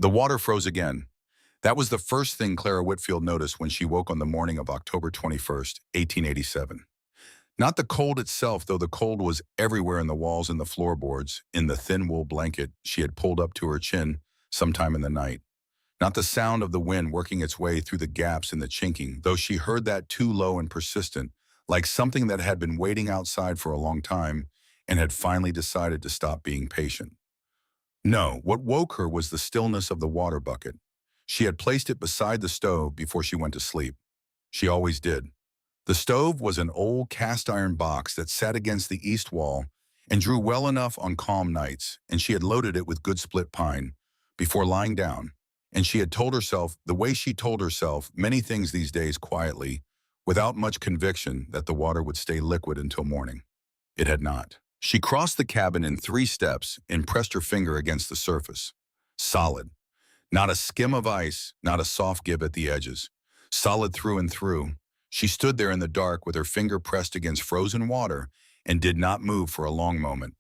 The water froze again. That was the first thing Clara Whitfield noticed when she woke on the morning of October 21st, 1887. Not the cold itself, though the cold was everywhere in the walls and the floorboards, in the thin wool blanket she had pulled up to her chin sometime in the night. Not the sound of the wind working its way through the gaps in the chinking, though she heard that too low and persistent, like something that had been waiting outside for a long time and had finally decided to stop being patient. No, what woke her was the stillness of the water bucket. She had placed it beside the stove before she went to sleep. She always did. The stove was an old cast-iron box that sat against the east wall and drew well enough on calm nights, and she had loaded it with good split pine before lying down, and she had told herself, the way she told herself many things these days quietly, without much conviction, that the water would stay liquid until morning. It had not. She crossed the cabin in 3 steps and pressed her finger against the surface. Solid. Not a skim of ice, not a soft give at the edges. Solid through and through. She stood there in the dark with her finger pressed against frozen water and did not move for a long moment.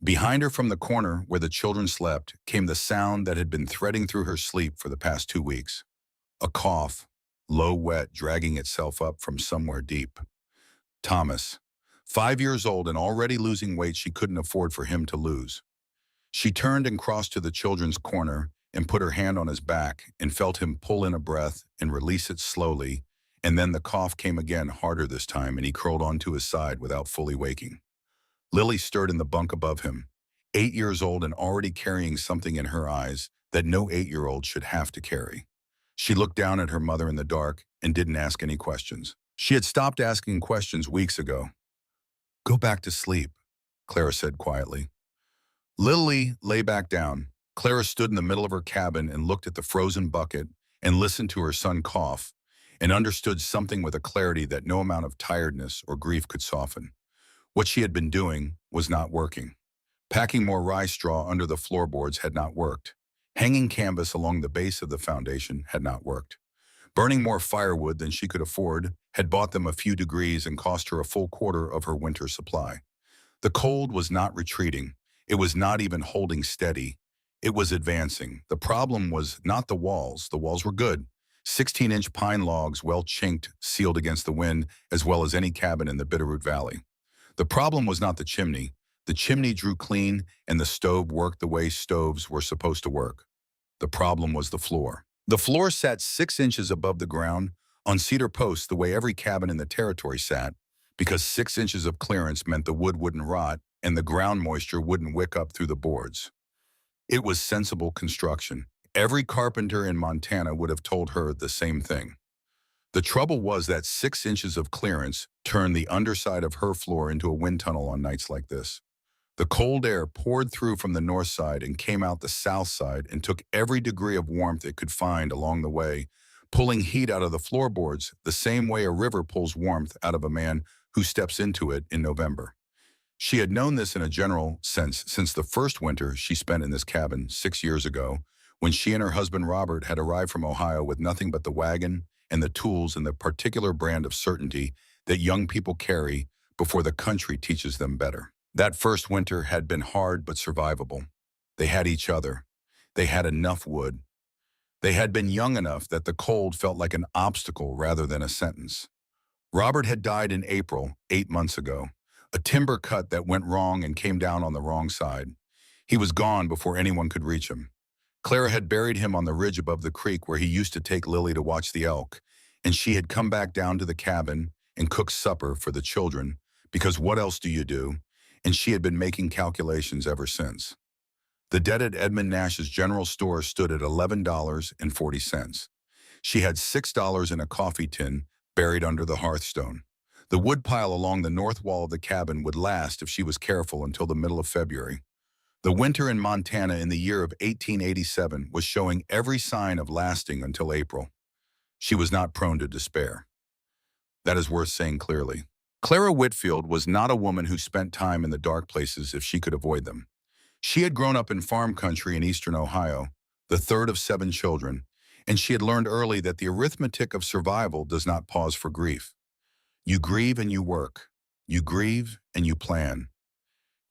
Behind her from the corner where the children slept came the sound that had been threading through her sleep for the past 2 weeks. A cough, low wet, dragging itself up from somewhere deep. Thomas, 5 years old and already losing weight she couldn't afford for him to lose. She turned and crossed to the children's corner and put her hand on his back and felt him pull in a breath and release it slowly, and then the cough came again, harder this time, and he curled onto his side without fully waking. Lily stirred in the bunk above him, 8 years old and already carrying something in her eyes that no 8-year-old should have to carry. She looked down at her mother in the dark and didn't ask any questions. She had stopped asking questions weeks ago. "Go back to sleep," Clara said quietly. Lily lay back down. Clara stood in the middle of her cabin and looked at the frozen bucket and listened to her son cough and understood something with a clarity that no amount of tiredness or grief could soften. What she had been doing was not working. Packing more rye straw under the floorboards had not worked. Hanging canvas along the base of the foundation had not worked. Burning more firewood than she could afford had bought them a few degrees and cost her a full quarter of her winter supply. The cold was not retreating. It was not even holding steady. It was advancing. The problem was not the walls. The walls were good. 16-inch pine logs, well chinked, sealed against the wind, as well as any cabin in the Bitterroot Valley. The problem was not the chimney. The chimney drew clean, and the stove worked the way stoves were supposed to work. The problem was the floor. The floor sat 6 inches above the ground, on cedar posts the way every cabin in the territory sat, because 6 inches of clearance meant the wood wouldn't rot and the ground moisture wouldn't wick up through the boards. It was sensible construction. Every carpenter in Montana would have told her the same thing. The trouble was that 6 inches of clearance turned the underside of her floor into a wind tunnel on nights like this. The cold air poured through from the north side and came out the south side and took every degree of warmth it could find along the way, pulling heat out of the floorboards the same way a river pulls warmth out of a man who steps into it in November. She had known this in a general sense since the first winter she spent in this cabin 6 years ago, when she and her husband Robert had arrived from Ohio with nothing but the wagon and the tools and the particular brand of certainty that young people carry before the country teaches them better. That first winter had been hard but survivable. They had each other. They had enough wood. They had been young enough that the cold felt like an obstacle rather than a sentence. Robert had died in April, 8 months ago. A timber cut that went wrong and came down on the wrong side. He was gone before anyone could reach him. Clara had buried him on the ridge above the creek where he used to take Lily to watch the elk, and she had come back down to the cabin and cooked supper for the children, because what else do you do? And she had been making calculations ever since. The debt at Edmund Nash's general store stood at $11.40. She had $6 in a coffee tin buried under the hearthstone. The woodpile along the north wall of the cabin would last if she was careful until the middle of February. The winter in Montana in the year of 1887 was showing every sign of lasting until April. She was not prone to despair. That is worth saying clearly. Clara Whitfield was not a woman who spent time in the dark places if she could avoid them. She had grown up in farm country in eastern Ohio, the third of 7 children, and she had learned early that the arithmetic of survival does not pause for grief. You grieve and you work. You grieve and you plan.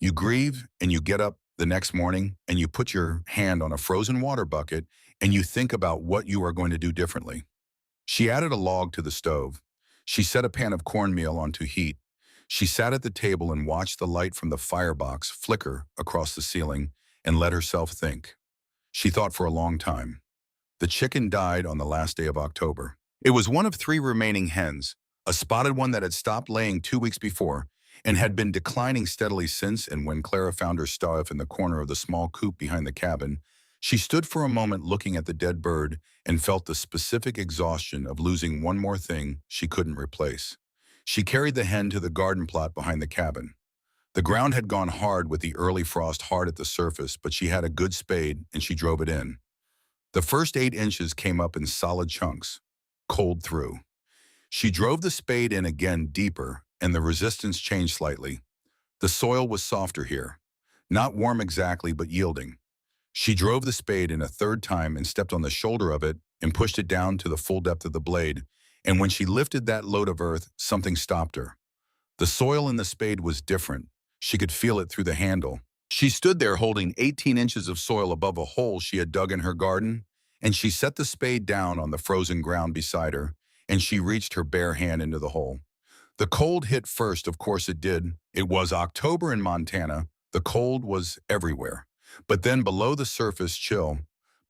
You grieve and you get up the next morning and you put your hand on a frozen water bucket and you think about what you are going to do differently. She added a log to the stove. She set a pan of cornmeal onto heat. She sat at the table and watched the light from the firebox flicker across the ceiling and let herself think. She thought for a long time. The chicken died on the last day of October. It was one of three remaining hens, a spotted one that had stopped laying 2 weeks before and had been declining steadily since, and when Clara found her stuff in the corner of the small coop behind the cabin, she stood for a moment looking at the dead bird and felt the specific exhaustion of losing one more thing she couldn't replace. She carried the hen to the garden plot behind the cabin. The ground had gone hard with the early frost hard at the surface, but she had a good spade and she drove it in. The first 8 inches came up in solid chunks, cold through. She drove the spade in again deeper, and the resistance changed slightly. The soil was softer here. Not warm exactly, but yielding. She drove the spade in a third time and stepped on the shoulder of it and pushed it down to the full depth of the blade, and when she lifted that load of earth, something stopped her. The soil in the spade was different. She could feel it through the handle. She stood there holding 18 inches of soil above a hole she had dug in her garden, and she set the spade down on the frozen ground beside her, and she reached her bare hand into the hole. The cold hit first, of course it did. It was October in Montana. The cold was everywhere. But then below the surface chill,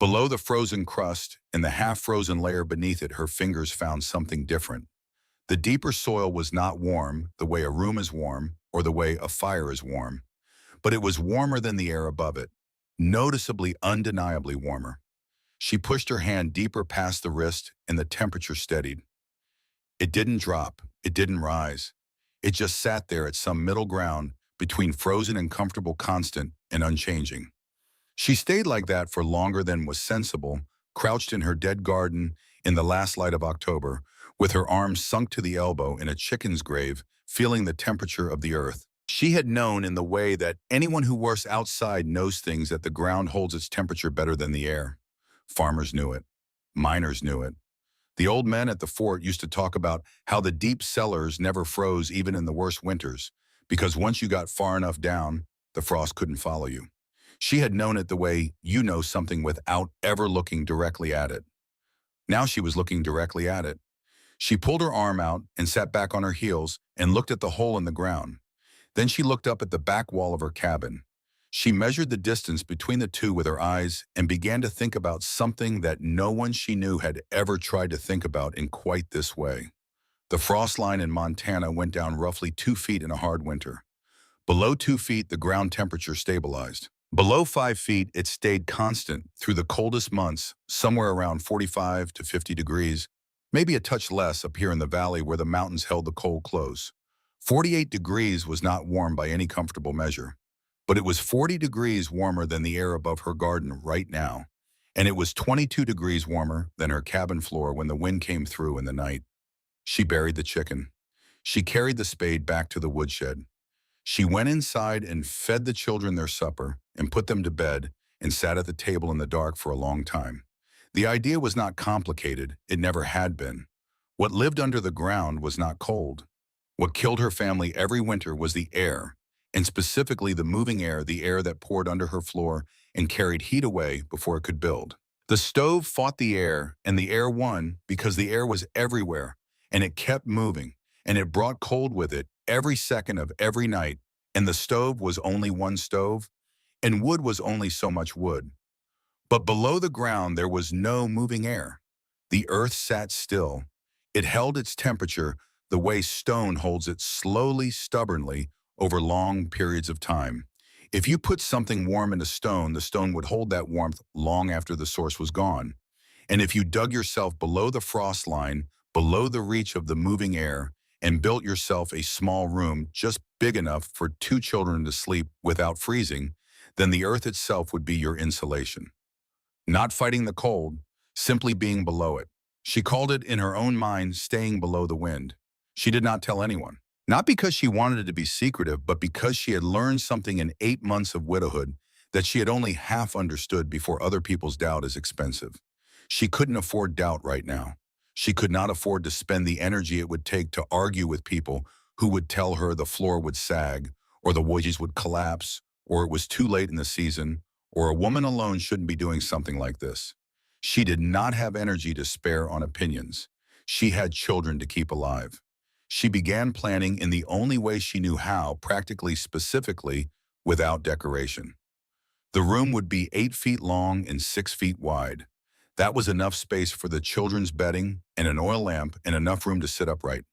below the frozen crust and the half-frozen layer beneath it, her fingers found something different. The deeper soil was not warm, the way a room is warm, or the way a fire is warm. But it was warmer than the air above it, noticeably, undeniably warmer. She pushed her hand deeper past the wrist, and the temperature steadied. It didn't drop, it didn't rise. It just sat there at some middle ground between frozen and comfortable, constant and unchanging. She stayed like that for longer than was sensible, crouched in her dead garden in the last light of October, with her arms sunk to the elbow in a chicken's grave, feeling the temperature of the earth. She had known, in the way that anyone who works outside knows things, that the ground holds its temperature better than the air. Farmers knew it. Miners knew it. The old men at the fort used to talk about how the deep cellars never froze even in the worst winters, because once you got far enough down, the frost couldn't follow you. She had known it the way you know something without ever looking directly at it. Now she was looking directly at it. She pulled her arm out and sat back on her heels and looked at the hole in the ground. Then she looked up at the back wall of her cabin. She measured the distance between the two with her eyes and began to think about something that no one she knew had ever tried to think about in quite this way. The frost line in Montana went down roughly 2 feet in a hard winter. Below 2 feet, the ground temperature stabilized. Below 5 feet, it stayed constant through the coldest months, somewhere around 45 to 50 degrees, maybe a touch less up here in the valley where the mountains held the cold close. 48 degrees was not warm by any comfortable measure, but it was 40 degrees warmer than the air above her garden right now, and it was 22 degrees warmer than her cabin floor when the wind came through in the night. She buried the chicken. She carried the spade back to the woodshed. She went inside and fed the children their supper and put them to bed and sat at the table in the dark for a long time. The idea was not complicated. It never had been. What lived under the ground was not cold. What killed her family every winter was the air, and specifically the moving air, the air that poured under her floor and carried heat away before it could build. The stove fought the air, and the air won because the air was everywhere, and it kept moving, and it brought cold with it every second of every night, and the stove was only one stove, and wood was only so much wood. But below the ground there was no moving air. The earth sat still. It held its temperature the way stone holds it, slowly, stubbornly, over long periods of time. If you put something warm in a stone, the stone would hold that warmth long after the source was gone. And if you dug yourself below the frost line, below the reach of the moving air, and built yourself a small room just big enough for 2 children to sleep without freezing, then the earth itself would be your insulation. Not fighting the cold, simply being below it. She called it in her own mind staying below the wind. She did not tell anyone. Not because she wanted it to be secretive, but because she had learned something in 8 months of widowhood that she had only half understood before other people's doubt is expensive. She couldn't afford doubt right now. She could not afford to spend the energy it would take to argue with people who would tell her the floor would sag, or the wages would collapse, or it was too late in the season, or a woman alone shouldn't be doing something like this. She did not have energy to spare on opinions. She had children to keep alive. She began planning in the only way she knew how, practically specifically, without decoration. The room would be 8 feet long and 6 feet wide. That was enough space for the children's bedding and an oil lamp and enough room to sit upright.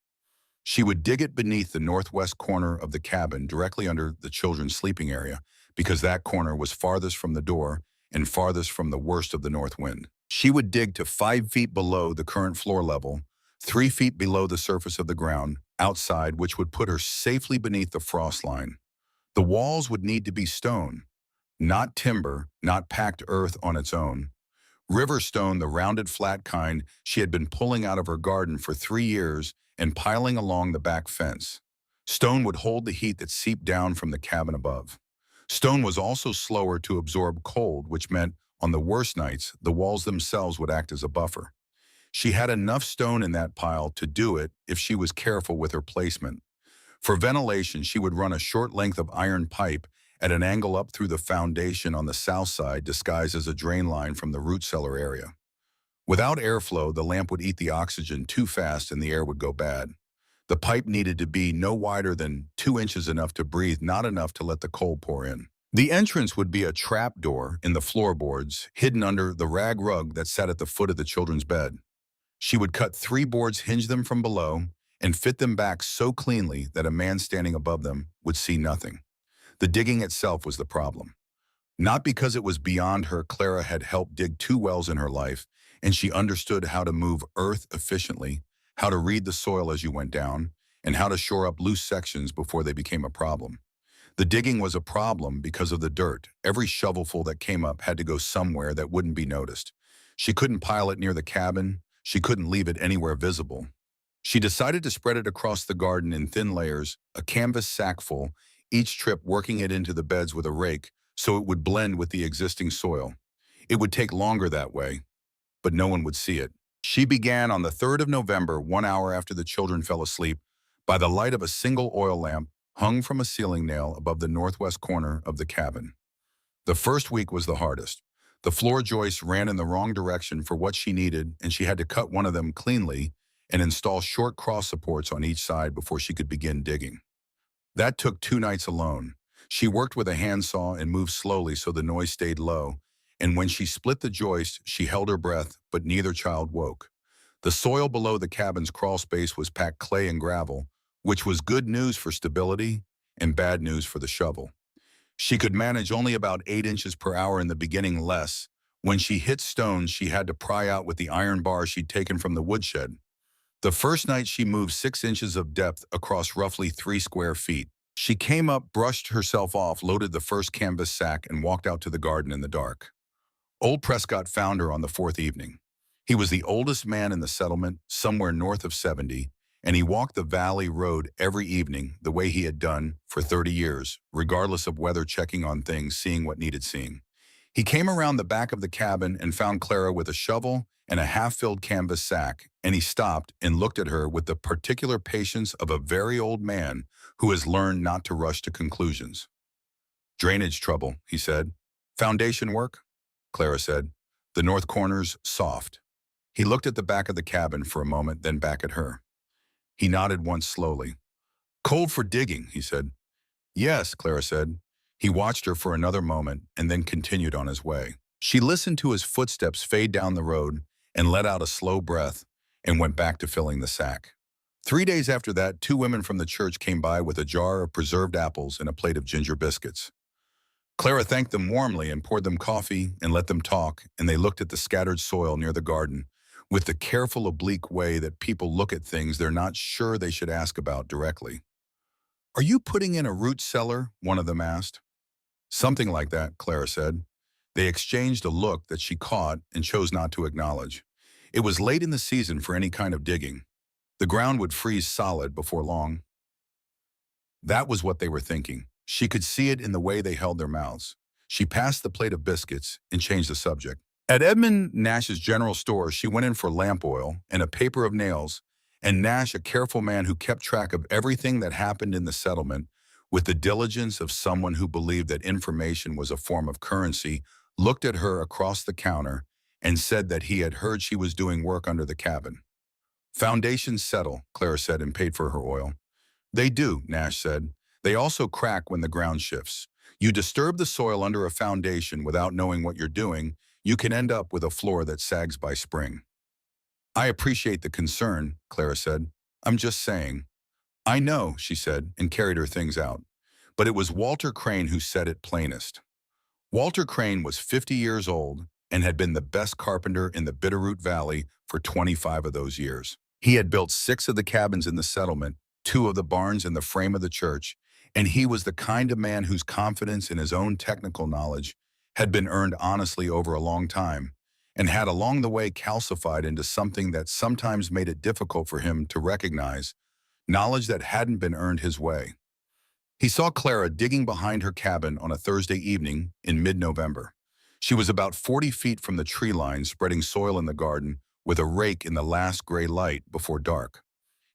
She would dig it beneath the northwest corner of the cabin, directly under the children's sleeping area, because that corner was farthest from the door and farthest from the worst of the north wind. She would dig to 5 feet below the current floor level, 3 feet below the surface of the ground, outside, which would put her safely beneath the frost line. The walls would need to be stone, not timber, not packed earth on its own. River stone, the rounded flat kind she had been pulling out of her garden for 3 years and piling along the back fence. Stone would hold the heat that seeped down from the cabin above. Stone was also slower to absorb cold, which meant, on the worst nights, the walls themselves would act as a buffer. She had enough stone in that pile to do it if she was careful with her placement. For ventilation, she would run a short length of iron pipe at an angle up through the foundation on the south side, disguised as a drain line from the root cellar area. Without airflow, the lamp would eat the oxygen too fast and the air would go bad. The pipe needed to be no wider than 2 inches, enough to breathe, not enough to let the cold pour in. The entrance would be a trap door in the floorboards, hidden under the rag rug that sat at the foot of the children's bed. She would cut 3 boards, hinge them from below, and fit them back so cleanly that a man standing above them would see nothing. The digging itself was the problem. Not because it was beyond her. Clara had helped dig 2 wells in her life, and she understood how to move earth efficiently, how to read the soil as you went down, and how to shore up loose sections before they became a problem. The digging was a problem because of the dirt. Every shovelful that came up had to go somewhere that wouldn't be noticed. She couldn't pile it near the cabin. She couldn't leave it anywhere visible. She decided to spread it across the garden in thin layers, a canvas sack full, each trip working it into the beds with a rake so it would blend with the existing soil. It would take longer that way, but no one would see it. She began on the 3rd of November, 1 hour after the children fell asleep, by the light of a single oil lamp hung from a ceiling nail above the northwest corner of the cabin. The first week was the hardest. The floor joists ran in the wrong direction for what she needed, and she had to cut one of them cleanly and install short cross supports on each side before she could begin digging. That took 2 nights alone. She worked with a handsaw and moved slowly so the noise stayed low, and when she split the joist, she held her breath, but neither child woke. The soil below the cabin's crawl space was packed clay and gravel, which was good news for stability and bad news for the shovel. She could manage only about 8 inches per hour in the beginning, less. When she hit stones, she had to pry out with the iron bar she'd taken from the woodshed. The first night she moved 6 inches of depth across roughly 3 square feet. She came up, brushed herself off, loaded the first canvas sack, and walked out to the garden in the dark. Old Prescott found her on the 4th evening. He was the oldest man in the settlement, somewhere north of 70, and he walked the valley road every evening the way he had done for 30 years, regardless of weather, checking on things, seeing what needed seeing. He came around the back of the cabin and found Clara with a shovel and a half-filled canvas sack, and he stopped and looked at her with the particular patience of a very old man who has learned not to rush to conclusions. "Drainage trouble," he said. "Foundation work?" Clara said. "The north corner's soft." He looked at the back of the cabin for a moment, then back at her. He nodded once slowly. "Cold for digging," he said. "Yes," Clara said. He watched her for another moment and then continued on his way. She listened to his footsteps fade down the road and let out a slow breath and went back to filling the sack. 3 days after that, 2 women from the church came by with a jar of preserved apples and a plate of ginger biscuits. Clara thanked them warmly and poured them coffee and let them talk, and they looked at the scattered soil near the garden with the careful, oblique way that people look at things they're not sure they should ask about directly. "Are you putting in a root cellar?" one of them asked. "Something like that," Clara said. They exchanged a look that she caught and chose not to acknowledge. It was late in the season for any kind of digging. The ground would freeze solid before long. That was what they were thinking. She could see it in the way they held their mouths. She passed the plate of biscuits and changed the subject. At Edmund Nash's general store, she went in for lamp oil and a paper of nails, and Nash, a careful man who kept track of everything that happened in the settlement with the diligence of someone who believed that information was a form of currency, looked at her across the counter and said that he had heard she was doing work under the cabin. Foundations settle, Clara said, and paid for her oil. They do, Nash said. They also crack when the ground shifts. You disturb the soil under a foundation without knowing what you're doing, you can end up with a floor that sags by spring. I appreciate the concern, Clara said. I'm just saying. I know, she said, and carried her things out. But it was Walter Crane who said it plainest. Walter Crane was 50 years old and had been the best carpenter in the Bitterroot Valley for 25 of those years. He had built 6 of the cabins in the settlement, 2 of the barns and the frame of the church, and he was the kind of man whose confidence in his own technical knowledge had been earned honestly over a long time, and had along the way calcified into something that sometimes made it difficult for him to recognize, knowledge that hadn't been earned his way. He saw Clara digging behind her cabin on a Thursday evening in mid-November. She was about 40 feet from the tree line, spreading soil in the garden with a rake in the last gray light before dark.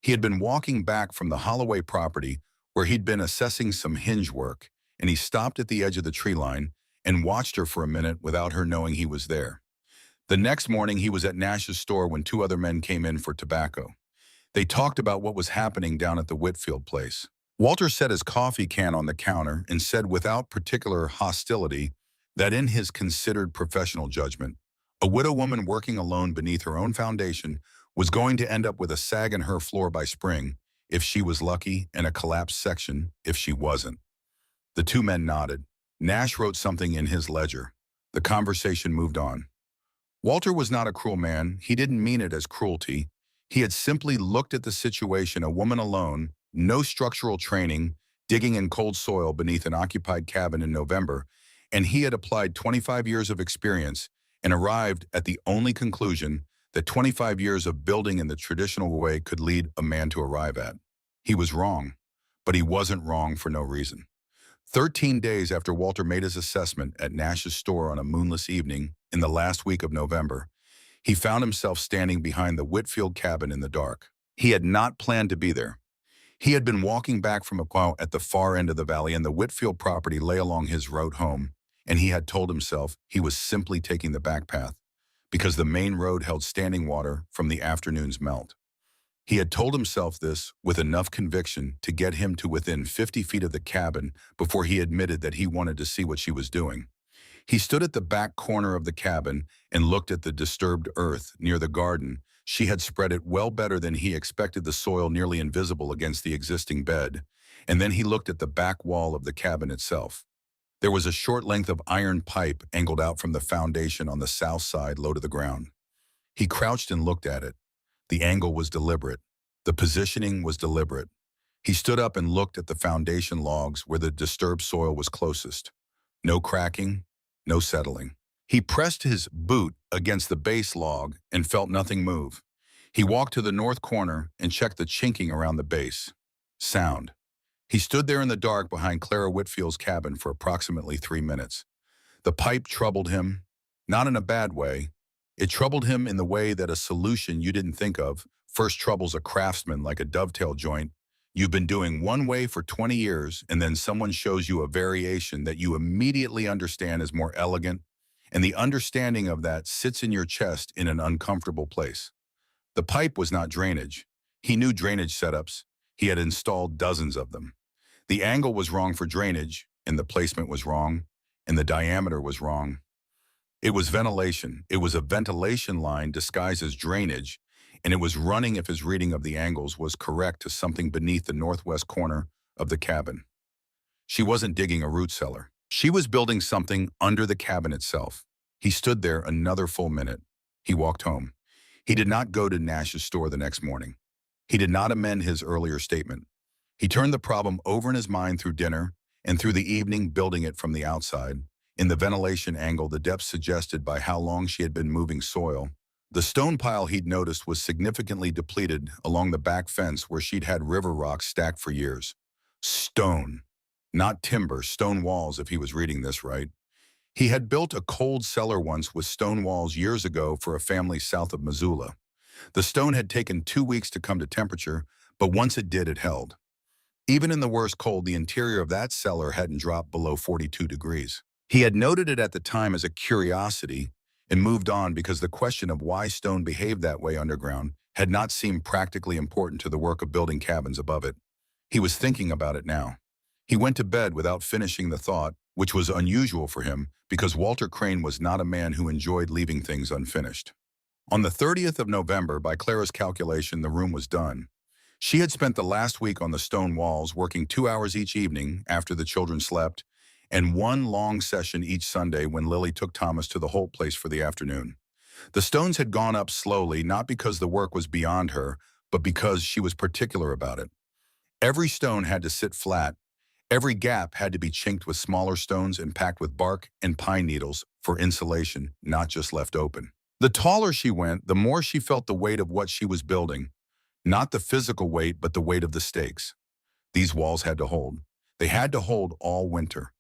He had been walking back from the Holloway property where he'd been assessing some hinge work, and he stopped at the edge of the tree line and watched her for a minute without her knowing he was there. The next morning, he was at Nash's store when 2 other men came in for tobacco. They talked about what was happening down at the Whitfield place. Walter set his coffee can on the counter and said without particular hostility that in his considered professional judgment, a widow woman working alone beneath her own foundation was going to end up with a sag in her floor by spring if she was lucky and a collapsed section if she wasn't. The 2 men nodded. Nash wrote something in his ledger. The conversation moved on. Walter was not a cruel man. He didn't mean it as cruelty. He had simply looked at the situation, a woman alone, no structural training, digging in cold soil beneath an occupied cabin in November, and he had applied 25 years of experience and arrived at the only conclusion that 25 years of building in the traditional way could lead a man to arrive at. He was wrong, but he wasn't wrong for no reason. 13 days after Walter made his assessment at Nash's store on a moonless evening in the last week of November, he found himself standing behind the Whitfield cabin in the dark. He had not planned to be there. He had been walking back from a plow at the far end of the valley, and the Whitfield property lay along his road home, and he had told himself he was simply taking the back path because the main road held standing water from the afternoon's melt. He had told himself this with enough conviction to get him to within 50 feet of the cabin before he admitted that he wanted to see what she was doing. He stood at the back corner of the cabin and looked at the disturbed earth near the garden. She had spread it well better than he expected, the soil nearly invisible against the existing bed. And then he looked at the back wall of the cabin itself. There was a short length of iron pipe angled out from the foundation on the south side, low to the ground. He crouched and looked at it. The angle was deliberate. The positioning was deliberate. He stood up and looked at the foundation logs where the disturbed soil was closest. No cracking, no settling. He pressed his boot against the base log and felt nothing move. He walked to the north corner and checked the chinking around the base. Sound. He stood there in the dark behind Clara Whitfield's cabin for approximately 3 minutes. The pipe troubled him, not in a bad way. It troubled him in the way that a solution you didn't think of first troubles a craftsman, like a dovetail joint. You've been doing one way for 20 years, and then someone shows you a variation that you immediately understand is more elegant, and the understanding of that sits in your chest in an uncomfortable place. The pipe was not drainage. He knew drainage setups. He had installed dozens of them. The angle was wrong for drainage, and the placement was wrong, and the diameter was wrong. It was ventilation. It was a ventilation line disguised as drainage, and it was running if his reading of the angles was correct to something beneath the northwest corner of the cabin. She wasn't digging a root cellar. She was building something under the cabin itself. He stood there another full minute. He walked home. He did not go to Nash's store the next morning. He did not amend his earlier statement. He turned the problem over in his mind through dinner and through the evening, building it from the outside. In the ventilation angle, the depth suggested by how long she had been moving soil. The stone pile he'd noticed was significantly depleted along the back fence where she'd had river rocks stacked for years. Stone, not timber, stone walls if he was reading this right. He had built a cold cellar once with stone walls years ago for a family south of Missoula. The stone had taken 2 weeks to come to temperature, but once it did, it held. Even in the worst cold, the interior of that cellar hadn't dropped below 42 degrees. He had noted it at the time as a curiosity, and moved on because the question of why stone behaved that way underground had not seemed practically important to the work of building cabins above it. He was thinking about it now. He went to bed without finishing the thought, which was unusual for him because Walter Crane was not a man who enjoyed leaving things unfinished. On the 30th of November, by Clara's calculation, the room was done. She had spent the last week on the stone walls, working 2 hours each evening after the children slept, and one long session each Sunday when Lily took Thomas to the Holt place for the afternoon. The stones had gone up slowly, not because the work was beyond her, but because she was particular about it. Every stone had to sit flat. Every gap had to be chinked with smaller stones and packed with bark and pine needles for insulation, not just left open. The taller she went, the more she felt the weight of what she was building. Not the physical weight, but the weight of the stakes. These walls had to hold. They had to hold all winter.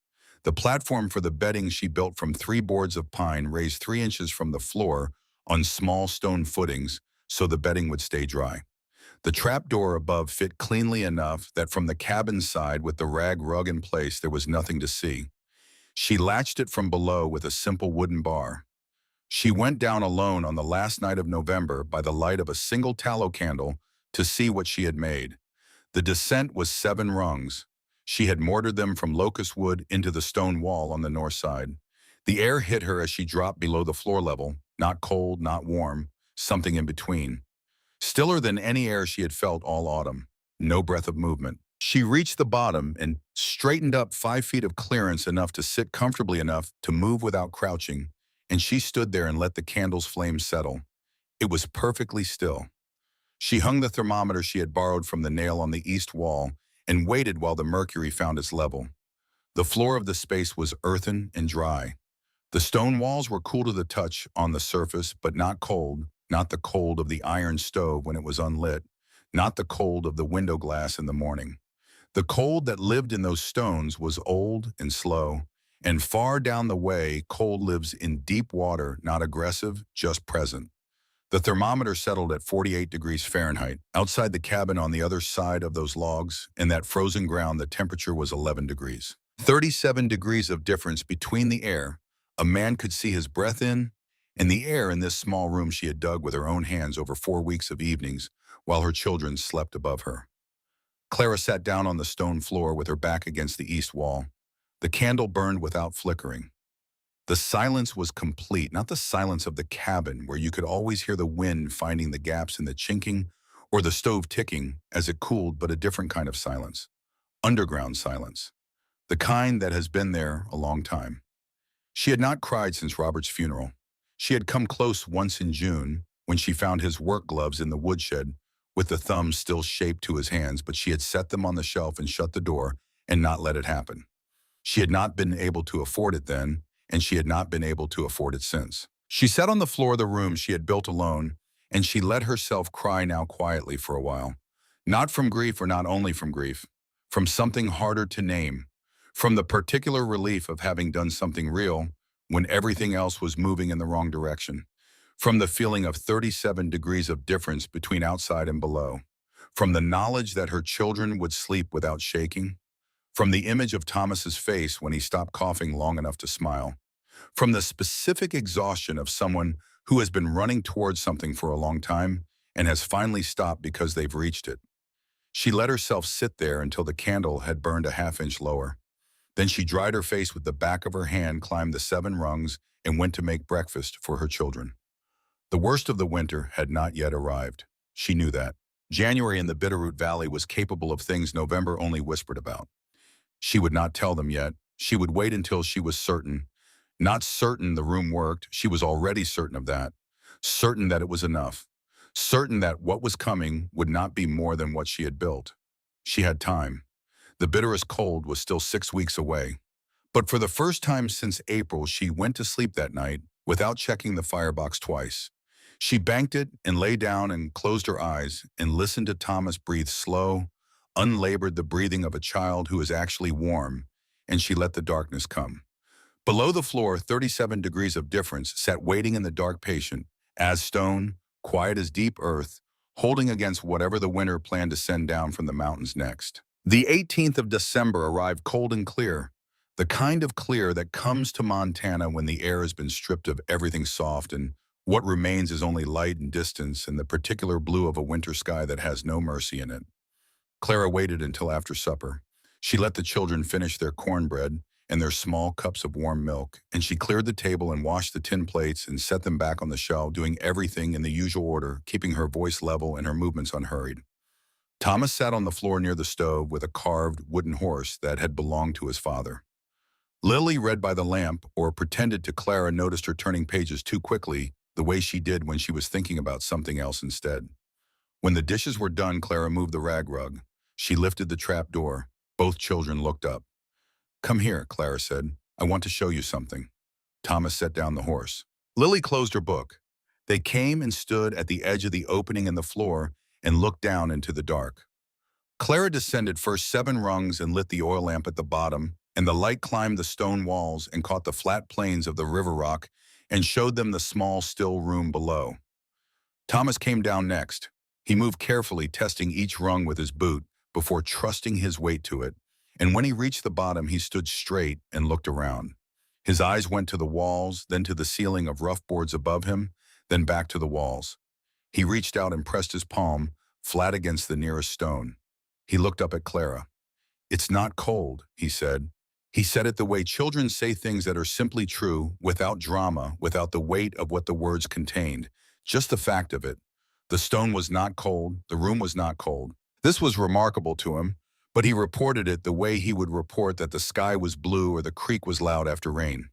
The platform for the bedding she built from 3 boards of pine raised 3 inches from the floor on small stone footings so the bedding would stay dry. The trapdoor above fit cleanly enough that from the cabin side with the rag rug in place there was nothing to see. She latched it from below with a simple wooden bar. She went down alone on the last night of November by the light of a single tallow candle to see what she had made. The descent was 7 rungs. She had mortared them from locust wood into the stone wall on the north side. The air hit her as she dropped below the floor level, not cold, not warm, something in between. Stiller than any air she had felt all autumn. No breath of movement. She reached the bottom and straightened up 5 feet of clearance enough to sit comfortably enough to move without crouching, and she stood there and let the candle's flame settle. It was perfectly still. She hung the thermometer she had borrowed from the nail on the east wall and waited while the mercury found its level. The floor of the space was earthen and dry. The stone walls were cool to the touch on the surface, but not cold, not the cold of the iron stove when it was unlit, not the cold of the window glass in the morning. The cold that lived in those stones was old and slow, and far down the way, cold lives in deep water, not aggressive, just present. The thermometer settled at 48 degrees Fahrenheit. Outside the cabin on the other side of those logs, in that frozen ground, the temperature was 11 degrees. 37 degrees of difference between the air. A man could see his breath in, and the air in this small room she had dug with her own hands over 4 weeks of evenings while her children slept above her. Clara sat down on the stone floor with her back against the east wall. The candle burned without flickering. The silence was complete, not the silence of the cabin where you could always hear the wind finding the gaps in the chinking or the stove ticking as it cooled, but a different kind of silence. Underground silence. The kind that has been there a long time. She had not cried since Robert's funeral. She had come close once in June when she found his work gloves in the woodshed with the thumbs still shaped to his hands, but she had set them on the shelf and shut the door and not let it happen. She had not been able to afford it then, and she had not been able to afford it since. She sat on the floor of the room she had built alone, and she let herself cry now quietly for a while. Not from grief or not only from grief, from something harder to name, from the particular relief of having done something real when everything else was moving in the wrong direction, from the feeling of 37 degrees of difference between outside and below, from the knowledge that her children would sleep without shaking, from the image of Thomas's face when he stopped coughing long enough to smile, from the specific exhaustion of someone who has been running towards something for a long time and has finally stopped because they've reached it. She let herself sit there until the candle had burned a half-inch lower. Then she dried her face with the back of her hand, climbed the 7 rungs, and went to make breakfast for her children. The worst of the winter had not yet arrived. She knew that. January in the Bitterroot Valley was capable of things November only whispered about. She would not tell them yet. She would wait until she was certain. Not certain the room worked. She was already certain of that. Certain that it was enough. Certain that what was coming would not be more than what she had built. She had time. The bitterest cold was still 6 weeks away. But for the first time since April, she went to sleep that night without checking the firebox twice. She banked it and lay down and closed her eyes and listened to Thomas breathe slow, unlabored, the breathing of a child who is actually warm, and she let the darkness come. Below the floor, 37 degrees of difference sat waiting in the dark patient, as stone, quiet as deep earth, holding against whatever the winter planned to send down from the mountains next. The 18th of December arrived cold and clear. The kind of clear that comes to Montana when the air has been stripped of everything soft and what remains is only light and distance and the particular blue of a winter sky that has no mercy in it. Clara waited until after supper. She let the children finish their cornbread and their small cups of warm milk, and she cleared the table and washed the tin plates and set them back on the shelf, doing everything in the usual order, keeping her voice level and her movements unhurried. Thomas sat on the floor near the stove with a carved wooden horse that had belonged to his father. Lily read by the lamp or pretended to Clara noticed her turning pages too quickly, the way she did when she was thinking about something else instead. When the dishes were done, Clara moved the rag rug. She lifted the trap door. Both children looked up. "Come here," Clara said. "I want to show you something." Thomas set down the horse. Lily closed her book. They came and stood at the edge of the opening in the floor and looked down into the dark. Clara descended first 7 rungs and lit the oil lamp at the bottom, and the light climbed the stone walls and caught the flat plains of the river rock and showed them the small, still room below. Thomas came down next. He moved carefully, testing each rung with his boot before trusting his weight to it, and when he reached the bottom, he stood straight and looked around. His eyes went to the walls, then to the ceiling of rough boards above him, then back to the walls. He reached out and pressed his palm flat against the nearest stone. He looked up at Clara. "It's not cold," he said. He said it the way children say things that are simply true, without drama, without the weight of what the words contained, just the fact of it. The stone was not cold, the room was not cold. This was remarkable to him, but he reported it the way he would report that the sky was blue or the creek was loud after rain.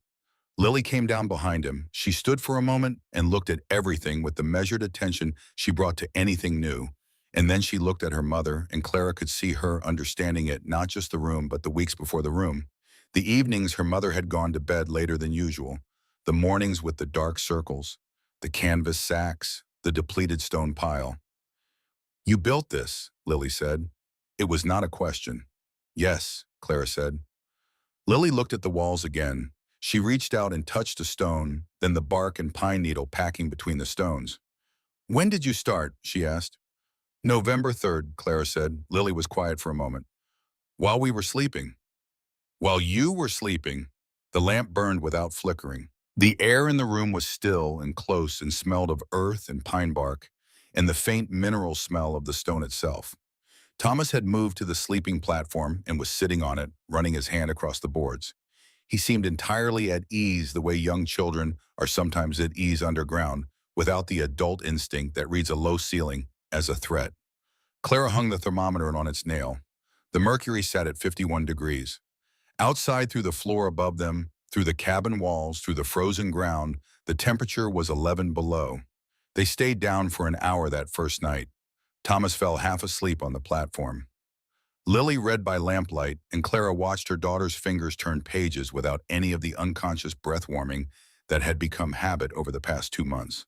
Lily came down behind him. She stood for a moment and looked at everything with the measured attention she brought to anything new. And then she looked at her mother, and Clara could see her understanding it, not just the room, but the weeks before the room. The evenings her mother had gone to bed later than usual, the mornings with the dark circles, the canvas sacks, the depleted stone pile. "You built this," Lily said. It was not a question. "Yes," Clara said. Lily looked at the walls again. She reached out and touched a stone, then the bark and pine needle packing between the stones. "When did you start?" she asked. "November 3rd, Clara said. Lily was quiet for a moment. "While we were sleeping." "While you were sleeping." The lamp burned without flickering. The air in the room was still and close and smelled of earth and pine bark, and the faint mineral smell of the stone itself. Thomas had moved to the sleeping platform and was sitting on it, running his hand across the boards. He seemed entirely at ease the way young children are sometimes at ease underground, without the adult instinct that reads a low ceiling as a threat. Clara hung the thermometer on its nail. The mercury sat at 51 degrees. Outside, through the floor above them, through the cabin walls, through the frozen ground, the temperature was 11 below. They stayed down for an hour that first night. Thomas fell half asleep on the platform. Lily read by lamplight, and Clara watched her daughter's fingers turn pages without any of the unconscious breath warming that had become habit over the past 2 months.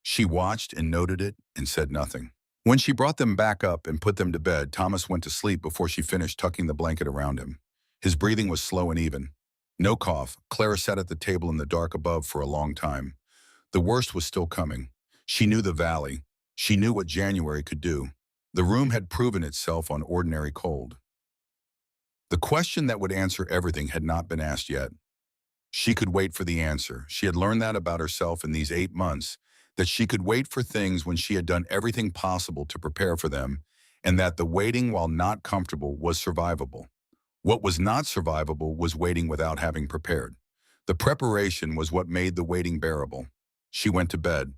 She watched and noted it and said nothing. When she brought them back up and put them to bed, Thomas went to sleep before she finished tucking the blanket around him. His breathing was slow and even. No cough. Clara sat at the table in the dark above for a long time. The worst was still coming. She knew the valley. She knew what January could do. The room had proven itself on ordinary cold. The question that would answer everything had not been asked yet. She could wait for the answer. She had learned that about herself in these 8 months, that she could wait for things when she had done everything possible to prepare for them, and that the waiting, while not comfortable, was survivable. What was not survivable was waiting without having prepared. The preparation was what made the waiting bearable. She went to bed.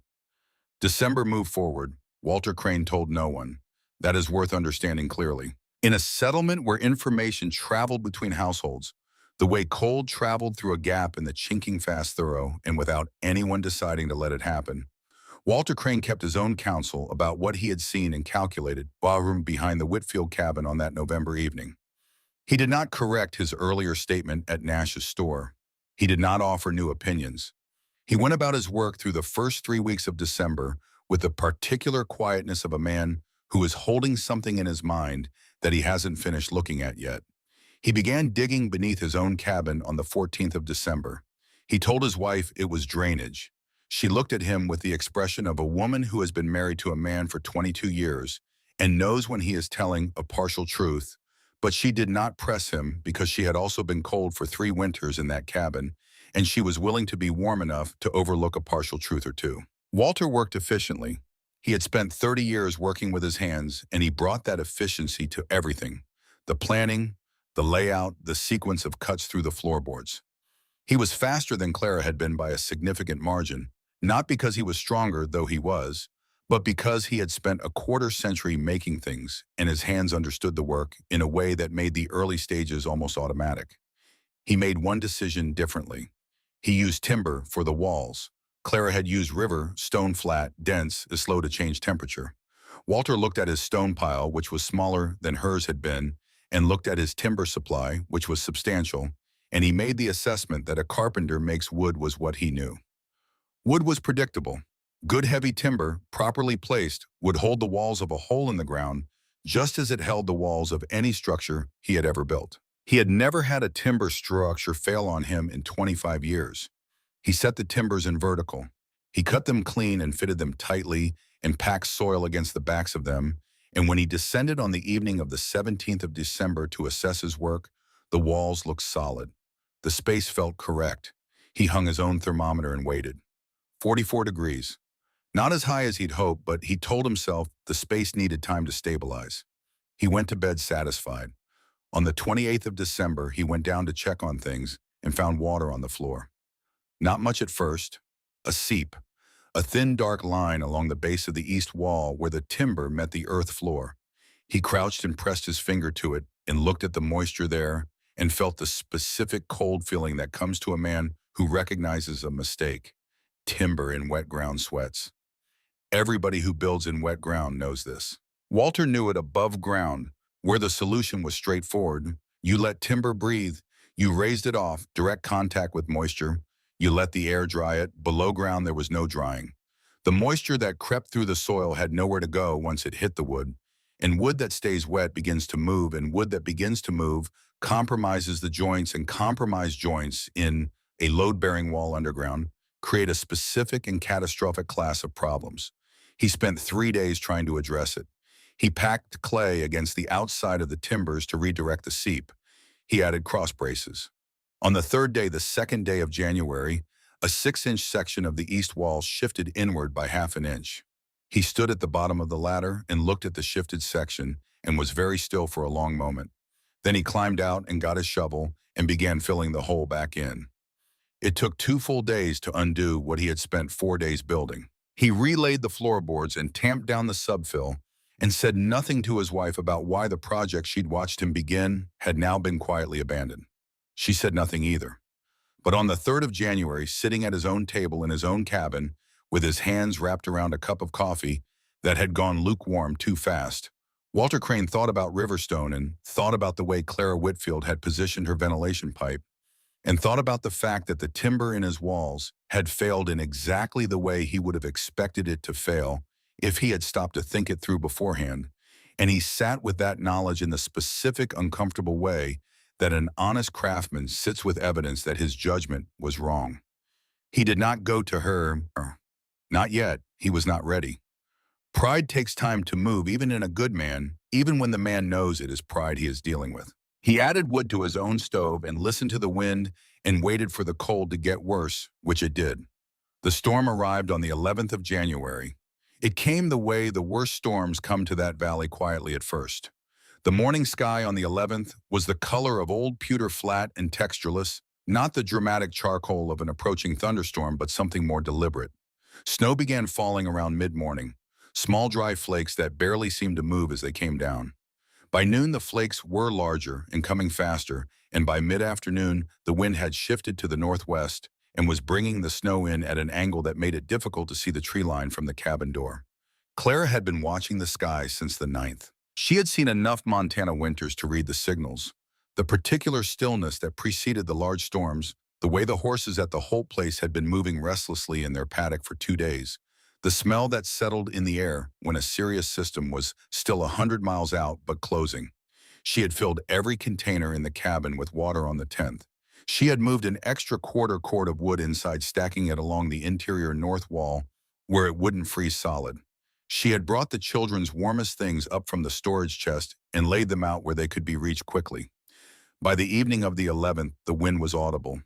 December moved forward. Walter Crane told no one. That is worth understanding clearly. In a settlement where information traveled between households, the way cold traveled through a gap in the chinking fast thorough and without anyone deciding to let it happen, Walter Crane kept his own counsel about what he had seen and calculated while behind the Whitfield cabin on that November evening. He did not correct his earlier statement at Nash's store. He did not offer new opinions. He went about his work through the first 3 weeks of December with the particular quietness of a man who is holding something in his mind that he hasn't finished looking at yet. He began digging beneath his own cabin on the 14th of December. He told his wife it was drainage. She looked at him with the expression of a woman who has been married to a man for 22 years and knows when he is telling a partial truth, But she did not press him because she had also been cold for 3 winters in that cabin, and she was willing to be warm enough to overlook a partial truth or two. Walter worked efficiently. He had spent 30 years working with his hands, and he brought that efficiency to everything: the planning, the layout, the sequence of cuts through the floorboards. He was faster than Clara had been by a significant margin, not because he was stronger, though he was, but because he had spent a quarter-century making things, and his hands understood the work in a way that made the early stages almost automatic. He made one decision differently. He used timber for the walls. Clara had used river, stone flat, dense, is slow to change temperature. Walter looked at his stone pile, which was smaller than hers had been, and looked at his timber supply, which was substantial, and he made the assessment that a carpenter makes wood was what he knew. Wood was predictable. Good heavy timber, properly placed, would hold the walls of a hole in the ground just as it held the walls of any structure he had ever built. He had never had a timber structure fail on him in 25 years. He set the timbers in vertical. He cut them clean and fitted them tightly and packed soil against the backs of them, and when he descended on the evening of the 17th of December to assess his work, the walls looked solid. The space felt correct. He hung his own thermometer and waited. 44 degrees. Not as high as he'd hoped, but he told himself the space needed time to stabilize. He went to bed satisfied. On the 28th of December, he went down to check on things and found water on the floor. Not much at first. A seep, a thin dark line along the base of the east wall where the timber met the earth floor. He crouched and pressed his finger to it and looked at the moisture there and felt the specific cold feeling that comes to a man who recognizes a mistake. Timber in wet ground sweats. Everybody who builds in wet ground knows this. Walter knew it above ground, where the solution was straightforward. You let timber breathe. You raised it off, direct contact with moisture. You let the air dry it. Below ground, there was no drying. The moisture that crept through the soil had nowhere to go once it hit the wood. And wood that stays wet begins to move, and wood that begins to move compromises the joints, and compromised joints in a load-bearing wall underground create a specific and catastrophic class of problems. He spent 3 days trying to address it. He packed clay against the outside of the timbers to redirect the seep. He added cross braces. On the third day, the second day of January, a 6-inch section of the east wall shifted inward by ½ an inch. He stood at the bottom of the ladder and looked at the shifted section and was very still for a long moment. Then he climbed out and got his shovel and began filling the hole back in. It took 2 full days to undo what he had spent 4 days building. He relaid the floorboards and tamped down the subfill and said nothing to his wife about why the project she'd watched him begin had now been quietly abandoned. She said nothing either. But on the 3rd of January, sitting at his own table in his own cabin, with his hands wrapped around a cup of coffee that had gone lukewarm too fast, Walter Crane thought about Riverstone and thought about the way Clara Whitfield had positioned her ventilation pipe, and thought about the fact that the timber in his walls had failed in exactly the way he would have expected it to fail if he had stopped to think it through beforehand, and he sat with that knowledge in the specific uncomfortable way that an honest craftsman sits with evidence that his judgment was wrong. He did not go to her, not yet. He was not ready. Pride takes time to move, even in a good man, even when the man knows it is pride he is dealing with. He added wood to his own stove and listened to the wind and waited for the cold to get worse, which it did. The storm arrived on the 11th of January. It came the way the worst storms come to that valley quietly at first. The morning sky on the 11th was the color of old pewter, flat and textureless, not the dramatic charcoal of an approaching thunderstorm, but something more deliberate. Snow began falling around mid-morning, small dry flakes that barely seemed to move as they came down. By noon, the flakes were larger and coming faster, and by mid-afternoon, the wind had shifted to the northwest and was bringing the snow in at an angle that made it difficult to see the tree line from the cabin door. Clara had been watching the sky since the 9th. She had seen enough Montana winters to read the signals. The particular stillness that preceded the large storms, the way the horses at the Holt place had been moving restlessly in their paddock for 2 days, the smell that settled in the air when a serious system was still 100 miles out but closing. She had filled every container in the cabin with water on the 10th. She had moved an extra quarter cord of wood inside, stacking it along the interior north wall where it wouldn't freeze solid. She had brought the children's warmest things up from the storage chest and laid them out where they could be reached quickly. By the evening of the 11th, the wind was audible.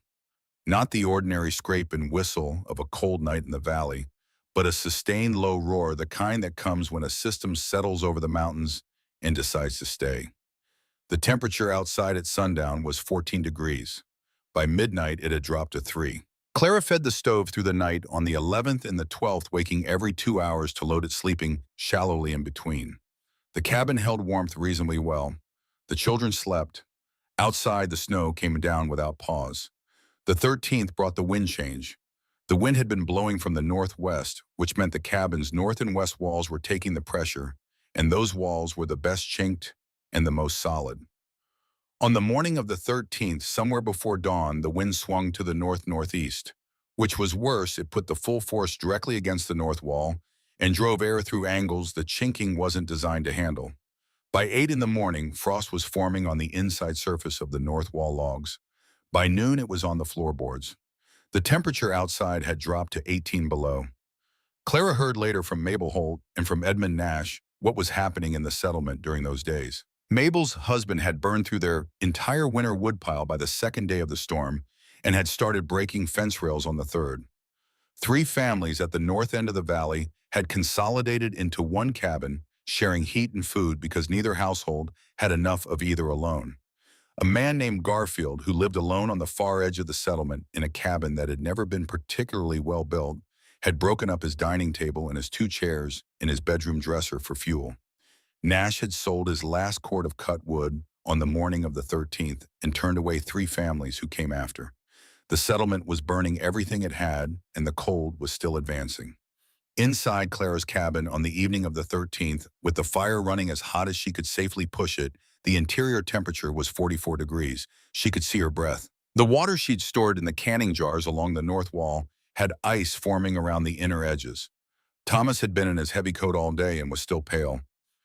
Not the ordinary scrape and whistle of a cold night in the valley, but a sustained low roar, the kind that comes when a system settles over the mountains and decides to stay. The temperature outside at sundown was 14 degrees. By midnight, it had dropped to 3. Clara fed the stove through the night on the 11th and the 12th, waking every 2 hours to load it, sleeping shallowly in between. The cabin held warmth reasonably well. The children slept. Outside, the snow came down without pause. The 13th brought the wind change. The wind had been blowing from the northwest, which meant the cabin's north and west walls were taking the pressure, and those walls were the best chinked and the most solid. On the morning of the 13th, somewhere before dawn, the wind swung to the north-northeast, which was worse. It put the full force directly against the north wall and drove air through angles the chinking wasn't designed to handle. By 8 in the morning, frost was forming on the inside surface of the north wall logs. By noon, it was on the floorboards. The temperature outside had dropped to 18 below. Clara heard later from Mabel Holt and from Edmund Nash what was happening in the settlement during those days. Mabel's husband had burned through their entire winter woodpile by the second day of the storm and had started breaking fence rails on the third. 3 families at the north end of the valley had consolidated into one cabin, sharing heat and food because neither household had enough of either alone. A man named Garfield, who lived alone on the far edge of the settlement in a cabin that had never been particularly well built, had broken up his dining table and his 2 chairs in his bedroom dresser for fuel. Nash had sold his last cord of cut wood on the morning of the 13th and turned away 3 families who came after. The settlement was burning everything it had, and the cold was still advancing. Inside Clara's cabin on the evening of the 13th, with the fire running as hot as she could safely push it, the interior temperature was 44 degrees. She could see her breath. The water she'd stored in the canning jars along the north wall had ice forming around the inner edges. Thomas had been in his heavy coat all day and was still pale.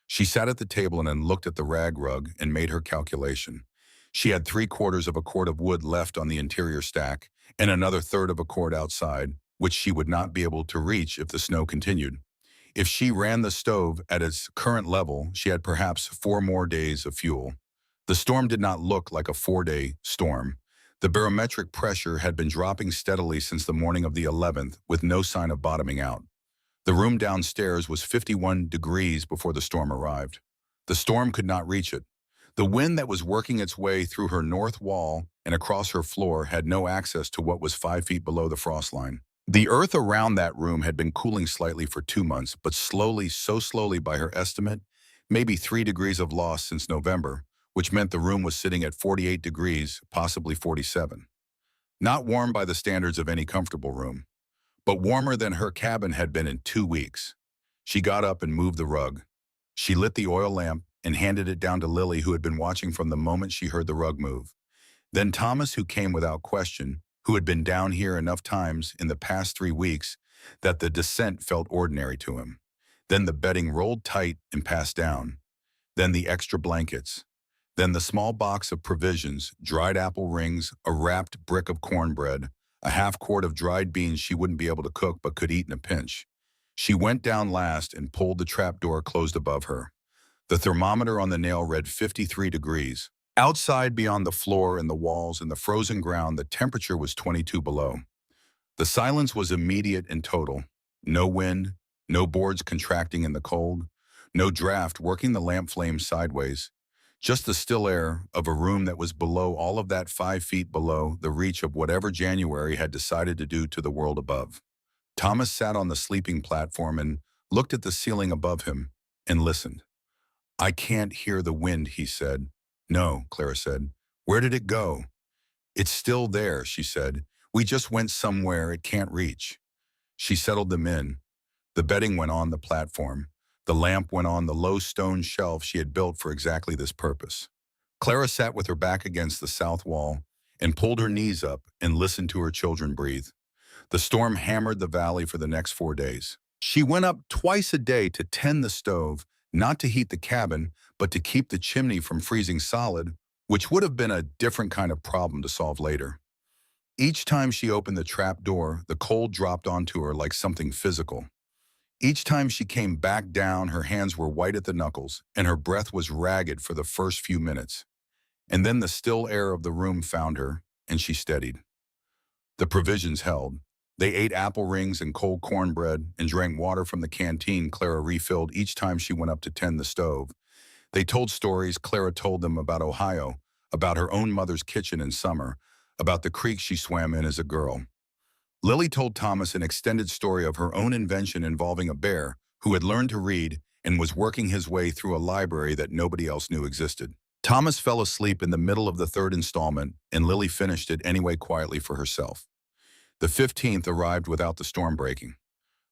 She sat at the table and then looked at the rag rug and made her calculation. She had 3/4 of a cord of wood left on the interior stack and another third of a cord outside, which she would not be able to reach if the snow continued. If she ran the stove at its current level, she had perhaps 4 more days of fuel. The storm did not look like a 4-day storm. The barometric pressure had been dropping steadily since the morning of the 11th, with no sign of bottoming out. The room downstairs was 51 degrees before the storm arrived. The storm could not reach it. The wind that was working its way through her north wall and across her floor had no access to what was 5 feet below the frost line. The earth around that room had been cooling slightly for 2 months, but slowly, so slowly by her estimate, maybe 3 degrees of loss since November, which meant the room was sitting at 48 degrees, possibly 47. Not warm by the standards of any comfortable room, but warmer than her cabin had been in 2 weeks. She got up and moved the rug. She lit the oil lamp and handed it down to Lily, who had been watching from the moment she heard the rug move. Then Thomas, who came without question, who had been down here enough times in the past 3 weeks that the descent felt ordinary to him. Then the bedding rolled tight and passed down. Then the extra blankets. Then the small box of provisions, dried apple rings, a wrapped brick of cornbread, a half-quart of dried beans she wouldn't be able to cook but could eat in a pinch. She went down last and pulled the trapdoor closed above her. The thermometer on the nail read 53 degrees. Outside, beyond the floor and the walls and the frozen ground, the temperature was 22 below. The silence was immediate and total. No wind, no boards contracting in the cold, no draft working the lamp flame sideways. Just the still air of a room that was below all of that 5 feet below the reach of whatever January had decided to do to the world above. Thomas sat on the sleeping platform and looked at the ceiling above him and listened. "I can't hear the wind," he said. "No," Clara said. "Where did it go?" "It's still there," she said. "We just went somewhere it can't reach." She settled them in. The bedding went on the platform. The lamp went on the low stone shelf she had built for exactly this purpose. Clara sat with her back against the south wall and pulled her knees up and listened to her children breathe. The storm hammered the valley for the next 4 days. She went up twice a day to tend the stove, not to heat the cabin, but to keep the chimney from freezing solid, which would have been a different kind of problem to solve later. Each time she opened the trap door, the cold dropped onto her like something physical. Each time she came back down, her hands were white at the knuckles, and her breath was ragged for the first few minutes. And then the still air of the room found her, and she steadied. The provisions held. They ate apple rings and cold cornbread and drank water from the canteen Clara refilled each time she went up to tend the stove. They told stories. Clara told them about Ohio, about her own mother's kitchen in summer, about the creek she swam in as a girl. Lily told Thomas an extended story of her own invention involving a bear who had learned to read and was working his way through a library that nobody else knew existed. Thomas fell asleep in the middle of the third installment, and Lily finished it anyway quietly for herself. The 15th arrived without the storm breaking.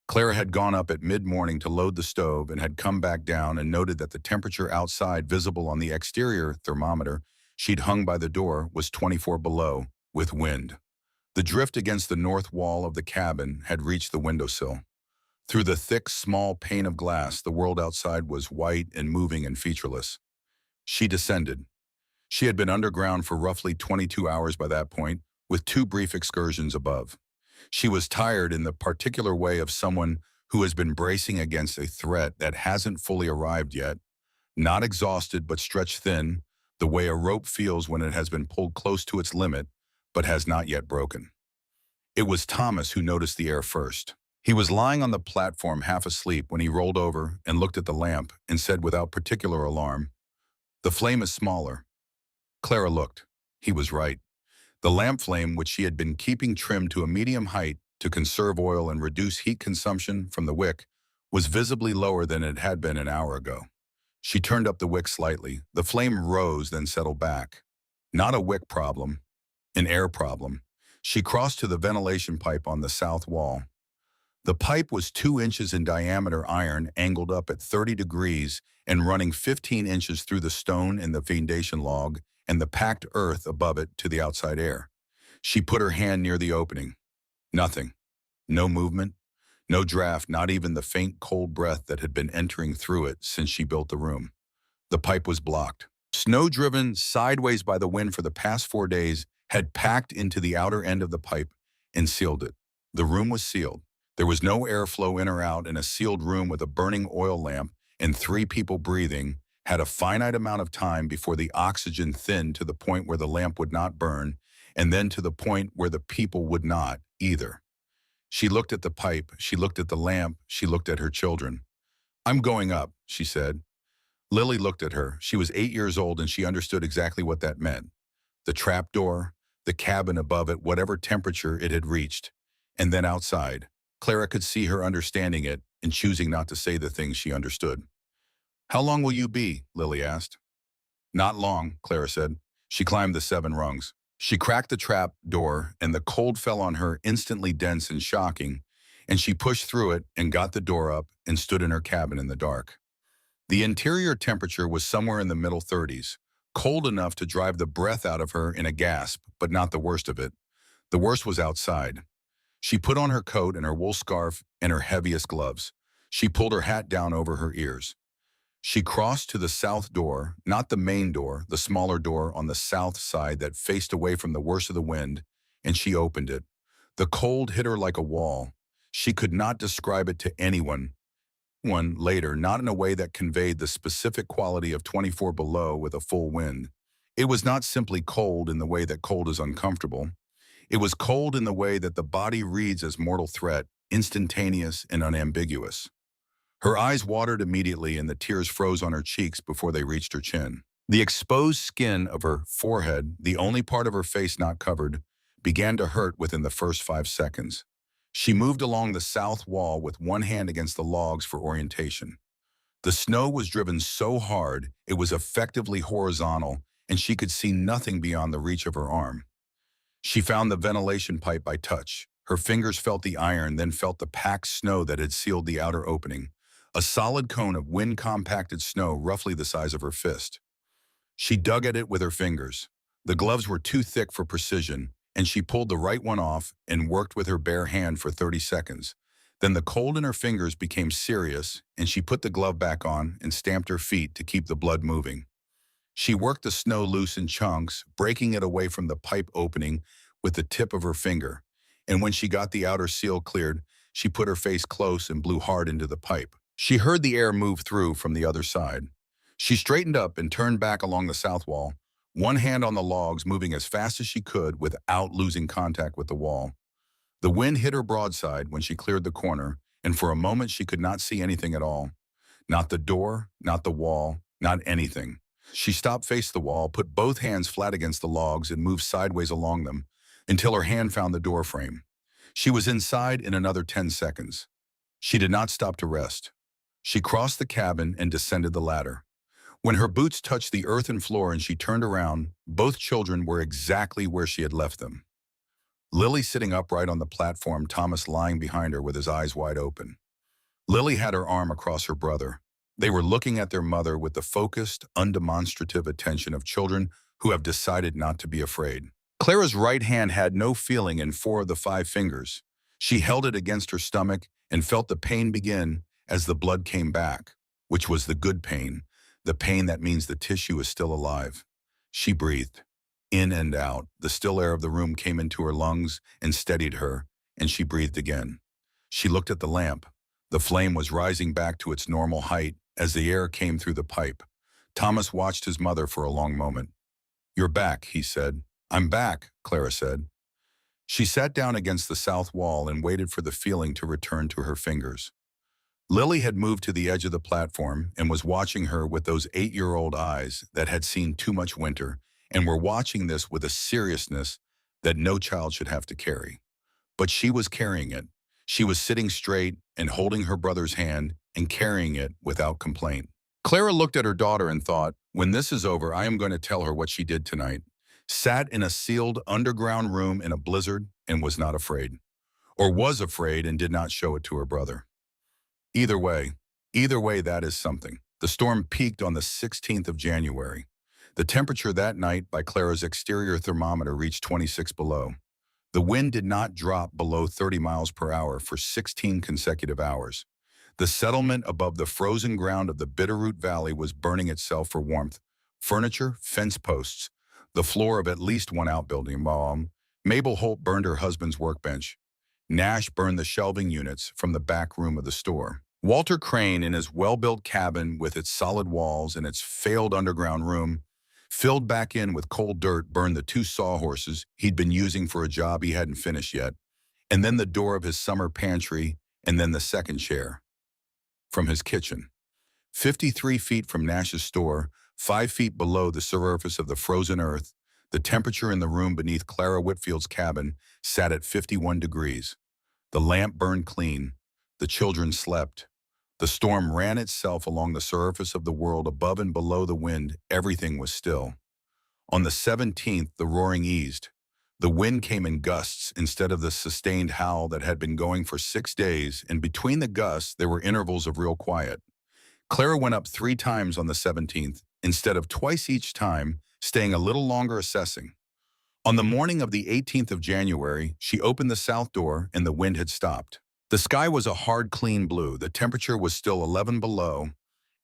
Clara had gone up at mid-morning to load the stove and had come back down and noted that the temperature outside visible on the exterior thermometer she'd hung by the door was 24 below, with wind. The drift against the north wall of the cabin had reached the windowsill. Through the thick, small pane of glass, the world outside was white and moving and featureless. She descended. She had been underground for roughly 22 hours by that point, with 2 brief excursions above. She was tired in the particular way of someone who has been bracing against a threat that hasn't fully arrived yet, not exhausted but stretched thin, the way a rope feels when it has been pulled close to its limit but has not yet broken. It was Thomas who noticed the air first. He was lying on the platform half asleep when he rolled over and looked at the lamp and said without particular alarm, "The flame is smaller." Clara looked. He was right. The lamp flame, which she had been keeping trimmed to a medium height to conserve oil and reduce heat consumption from the wick, was visibly lower than it had been an hour ago. She turned up the wick slightly. The flame rose, then settled back. Not a wick problem, an air problem. She crossed to the ventilation pipe on the south wall. The pipe was 2 inches in diameter iron, angled up at 30 degrees and running 15 inches through the stone and the foundation log and the packed earth above it to the outside air. She put her hand near the opening. Nothing. No movement. No draft, not even the faint cold breath that had been entering through it since she built the room. The pipe was blocked. Snow driven sideways by the wind for the past 4 days had packed into the outer end of the pipe and sealed it. The room was sealed. There was no airflow in or out, and a sealed room with a burning oil lamp and 3 people breathing had a finite amount of time before the oxygen thinned to the point where the lamp would not burn, and then to the point where the people would not either. She looked at the pipe, she looked at the lamp, she looked at her children. "I'm going up," she said. Lily looked at her. She was 8 years old, and she understood exactly what that meant. The trapdoor, the cabin above it, whatever temperature it had reached. And then outside. Clara could see her understanding it and choosing not to say the things she understood. "How long will you be?" Lily asked. "Not long," Clara said. She climbed the 7 rungs. She cracked the trap door, and the cold fell on her, instantly dense and shocking, and she pushed through it and got the door up and stood in her cabin in the dark. The interior temperature was somewhere in the middle 30s, cold enough to drive the breath out of her in a gasp, but not the worst of it. The worst was outside. She put on her coat and her wool scarf and her heaviest gloves. She pulled her hat down over her ears. She crossed to the south door, not the main door, the smaller door on the south side that faced away from the worst of the wind, and she opened it. The cold hit her like a wall. She could not describe it to anyone later, not in a way that conveyed the specific quality of 24 below with a full wind. It was not simply cold in the way that cold is uncomfortable. It was cold in the way that the body reads as mortal threat, instantaneous and unambiguous. Her eyes watered immediately and the tears froze on her cheeks before they reached her chin. The exposed skin of her forehead, the only part of her face not covered, began to hurt within the first 5 seconds. She moved along the south wall with one hand against the logs for orientation. The snow was driven so hard it was effectively horizontal, and she could see nothing beyond the reach of her arm. She found the ventilation pipe by touch. Her fingers felt the iron, then felt the packed snow that had sealed the outer opening. A solid cone of wind-compacted snow roughly the size of her fist. She dug at it with her fingers. The gloves were too thick for precision, and she pulled the right one off and worked with her bare hand for 30 seconds. Then the cold in her fingers became serious, and she put the glove back on and stamped her feet to keep the blood moving. She worked the snow loose in chunks, breaking it away from the pipe opening with the tip of her finger, and when she got the outer seal cleared, She put her face close and blew hard into the pipe. She heard the air move through from the other side. She straightened up and turned back along the south wall, one hand on the logs, moving as fast as she could without losing contact with the wall. The wind hit her broadside when she cleared the corner, and for a moment she could not see anything at all. Not the door, not the wall, not anything. She stopped, faced the wall, put both hands flat against the logs, and moved sideways along them until her hand found the door frame. She was inside in another 10 seconds. She did not stop to rest. She crossed the cabin and descended the ladder. When her boots touched the earthen floor and she turned around, both children were exactly where she had left them. Lily sitting upright on the platform, Thomas lying behind her with his eyes wide open. Lily had her arm across her brother. They were looking at their mother with the focused, undemonstrative attention of children who have decided not to be afraid. Clara's right hand had no feeling in 4 of the 5 fingers. She held it against her stomach and felt the pain begin as the blood came back, which was the good pain, the pain that means the tissue is still alive. She breathed. In and out, the still air of the room came into her lungs and steadied her, and she breathed again. She looked at the lamp. The flame was rising back to its normal height as the air came through the pipe. Thomas watched his mother for a long moment. "You're back," he said. "I'm back," Clara said. She sat down against the south wall and waited for the feeling to return to her fingers. Lily had moved to the edge of the platform and was watching her with those 8-year-old eyes that had seen too much winter and were watching this with a seriousness that no child should have to carry. But she was carrying it. She was sitting straight and holding her brother's hand and carrying it without complaint. Clara looked at her daughter and thought, when this is over, I am going to tell her what she did tonight. Sat in a sealed underground room in a blizzard and was not afraid. Or was afraid and did not show it to her brother. Either way, that is something. The storm peaked on the 16th of January. The temperature that night by Clara's exterior thermometer reached 26 below. The wind did not drop below 30 miles per hour for 16 consecutive hours. The settlement above the frozen ground of the Bitterroot Valley was burning itself for warmth. Furniture, fence posts, the floor of at least one outbuilding. Mabel Holt burned her husband's workbench. Nash burned the shelving units from the back room of the store. Walter Crane, in his well-built cabin with its solid walls and its failed underground room, filled back in with cold dirt, burned the 2 sawhorses he'd been using for a job he hadn't finished yet, and then the door of his summer pantry, and then the second chair. From his kitchen. 53 feet from Nash's store, 5 feet below the surface of the frozen earth, the temperature in the room beneath Clara Whitfield's cabin sat at 51 degrees. The lamp burned clean. The children slept. The storm ran itself along the surface of the world above and below the wind. Everything was still. On the 17th, the roaring eased. The wind came in gusts instead of the sustained howl that had been going for 6 days, and between the gusts, there were intervals of real quiet. Clara went up 3 times on the 17th, instead of twice each time, staying a little longer assessing. On the morning of the 18th of January, she opened the south door and the wind had stopped. The sky was a hard, clean blue. The temperature was still 11 below,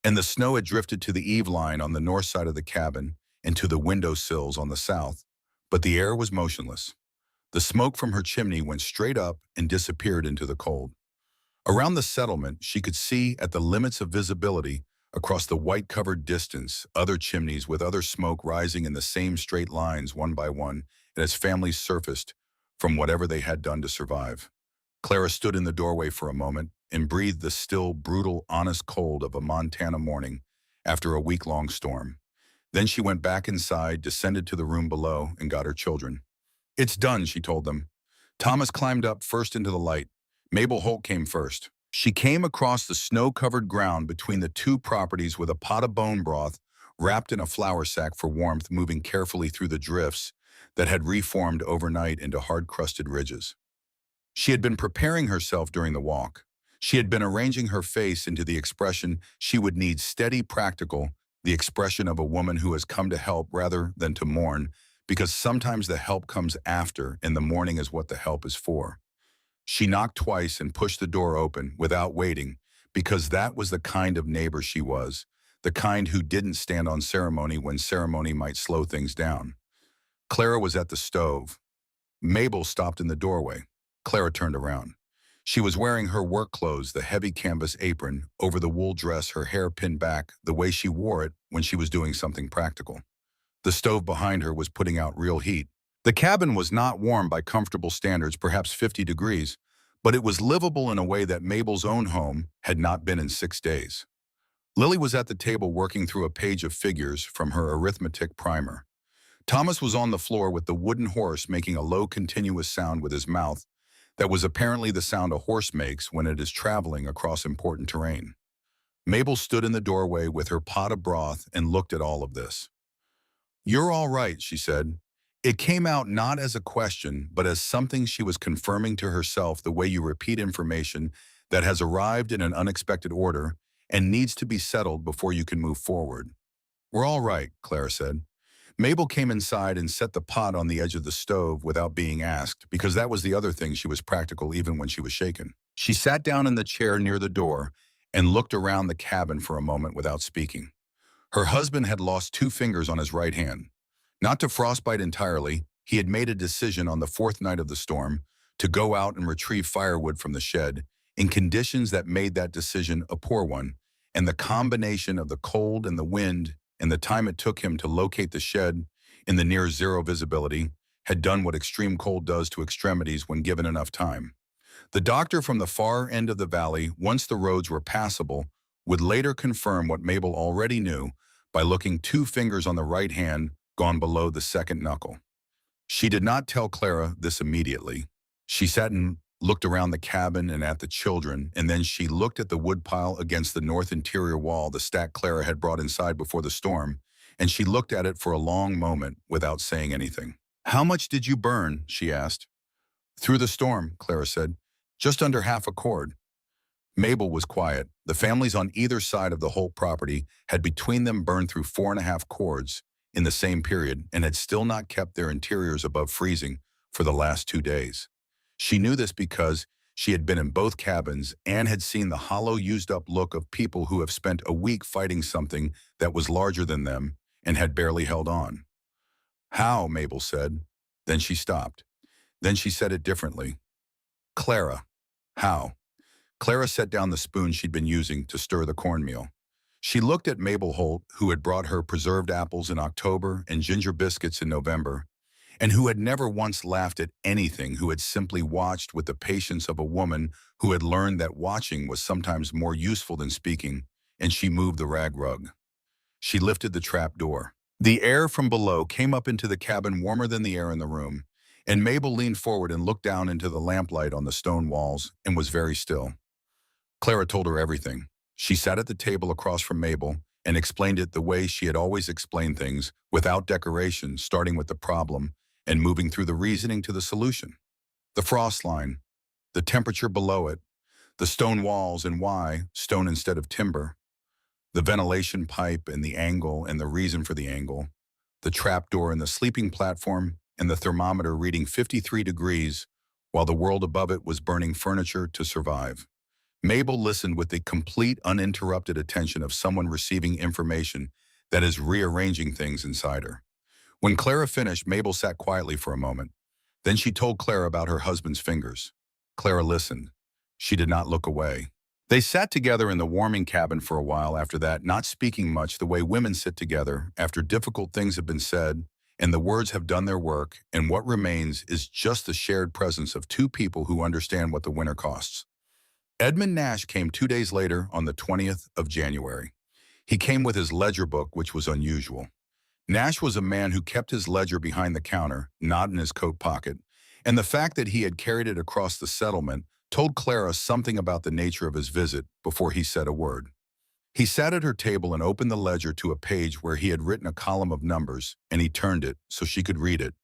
and the snow had drifted to the eave line on the north side of the cabin and to the window sills on the south, but the air was motionless. The smoke from her chimney went straight up and disappeared into the cold. Around the settlement, she could see, at the limits of visibility, across the white-covered distance, other chimneys with other smoke rising in the same straight lines one by one, and as families surfaced from whatever they had done to survive. Clara stood in the doorway for a moment and breathed the still, brutal, honest cold of a Montana morning after a week-long storm. Then she went back inside, descended to the room below, and got her children. "It's done," she told them. Thomas climbed up first into the light. Mabel Holt came first. She came across the snow-covered ground between the 2 properties with a pot of bone broth wrapped in a flour sack for warmth, moving carefully through the drifts that had reformed overnight into hard-crusted ridges. She had been preparing herself during the walk. She had been arranging her face into the expression she would need, steady, practical, the expression of a woman who has come to help rather than to mourn, because sometimes the help comes after and the mourning is what the help is for. She knocked twice and pushed the door open without waiting, because that was the kind of neighbor she was, the kind who didn't stand on ceremony when ceremony might slow things down. Clara was at the stove. Mabel stopped in the doorway. Clara turned around. She was wearing her work clothes, the heavy canvas apron, over the wool dress, her hair pinned back, the way she wore it when she was doing something practical. The stove behind her was putting out real heat. The cabin was not warm by comfortable standards, perhaps 50 degrees, but it was livable in a way that Mabel's own home had not been in 6 days. Lily was at the table working through a page of figures from her arithmetic primer. Thomas was on the floor with the wooden horse making a low continuous sound with his mouth that was apparently the sound a horse makes when it is traveling across important terrain. Mabel stood in the doorway with her pot of broth and looked at all of this. "You're all right," she said. It came out not as a question, but as something she was confirming to herself, the way you repeat information that has arrived in an unexpected order and needs to be settled before you can move forward. "We're all right," Clara said. Mabel came inside and set the pot on the edge of the stove without being asked, because that was the other thing, she was practical even when she was shaken. She sat down in the chair near the door and looked around the cabin for a moment without speaking. Her husband had lost 2 fingers on his right hand. Not to frostbite entirely, he had made a decision on the 4th night of the storm to go out and retrieve firewood from the shed in conditions that made that decision a poor one, and the combination of the cold and the wind and the time it took him to locate the shed in the near zero visibility had done what extreme cold does to extremities when given enough time. The doctor from the far end of the valley, once the roads were passable, would later confirm what Mabel already knew by looking 2 fingers on the right hand gone below the second knuckle. She did not tell Clara this immediately. She sat and looked around the cabin and at the children, and then she looked at the woodpile against the north interior wall, the stack Clara had brought inside before the storm, and she looked at it for a long moment without saying anything. "How much did you burn?" she asked. "Through the storm," Clara said. "Just under half a cord." Mabel was quiet. The families on either side of the Holt property had between them burned through 4.5 cords in the same period and had still not kept their interiors above freezing for the last 2 days. She knew this because she had been in both cabins and had seen the hollow, used-up look of people who have spent a week fighting something that was larger than them and had barely held on. "How?" Mabel said. Then she stopped. Then she said it differently. "Clara, how?" Clara set down the spoon she'd been using to stir the cornmeal. She looked at Mabel Holt, who had brought her preserved apples in October and ginger biscuits in November, and who had never once laughed at anything, who had simply watched with the patience of a woman who had learned that watching was sometimes more useful than speaking, and she moved the rag rug. She lifted the trap door. The air from below came up into the cabin warmer than the air in the room, and Mabel leaned forward and looked down into the lamplight on the stone walls and was very still. Clara told her everything. She sat at the table across from Mabel and explained it the way she had always explained things, without decoration, starting with the problem and moving through the reasoning to the solution. The frost line, the temperature below it, the stone walls and why stone instead of timber, the ventilation pipe and the angle and the reason for the angle, the trapdoor and the sleeping platform and the thermometer reading 53 degrees while the world above it was burning furniture to survive. Mabel listened with the complete, uninterrupted attention of someone receiving information that is rearranging things inside her. When Clara finished, Mabel sat quietly for a moment. Then she told Clara about her husband's fingers. Clara listened. She did not look away. They sat together in the warming cabin for a while after that, not speaking much, the way women sit together after difficult things have been said and the words have done their work, and what remains is just the shared presence of two people who understand what the winter costs. Edmund Nash came 2 days later on the 20th of January. He came with his ledger book, which was unusual. Nash was a man who kept his ledger behind the counter, not in his coat pocket, and the fact that he had carried it across the settlement told Clara something about the nature of his visit before he said a word. He sat at her table and opened the ledger to a page where he had written a column of numbers, and he turned it so she could read it.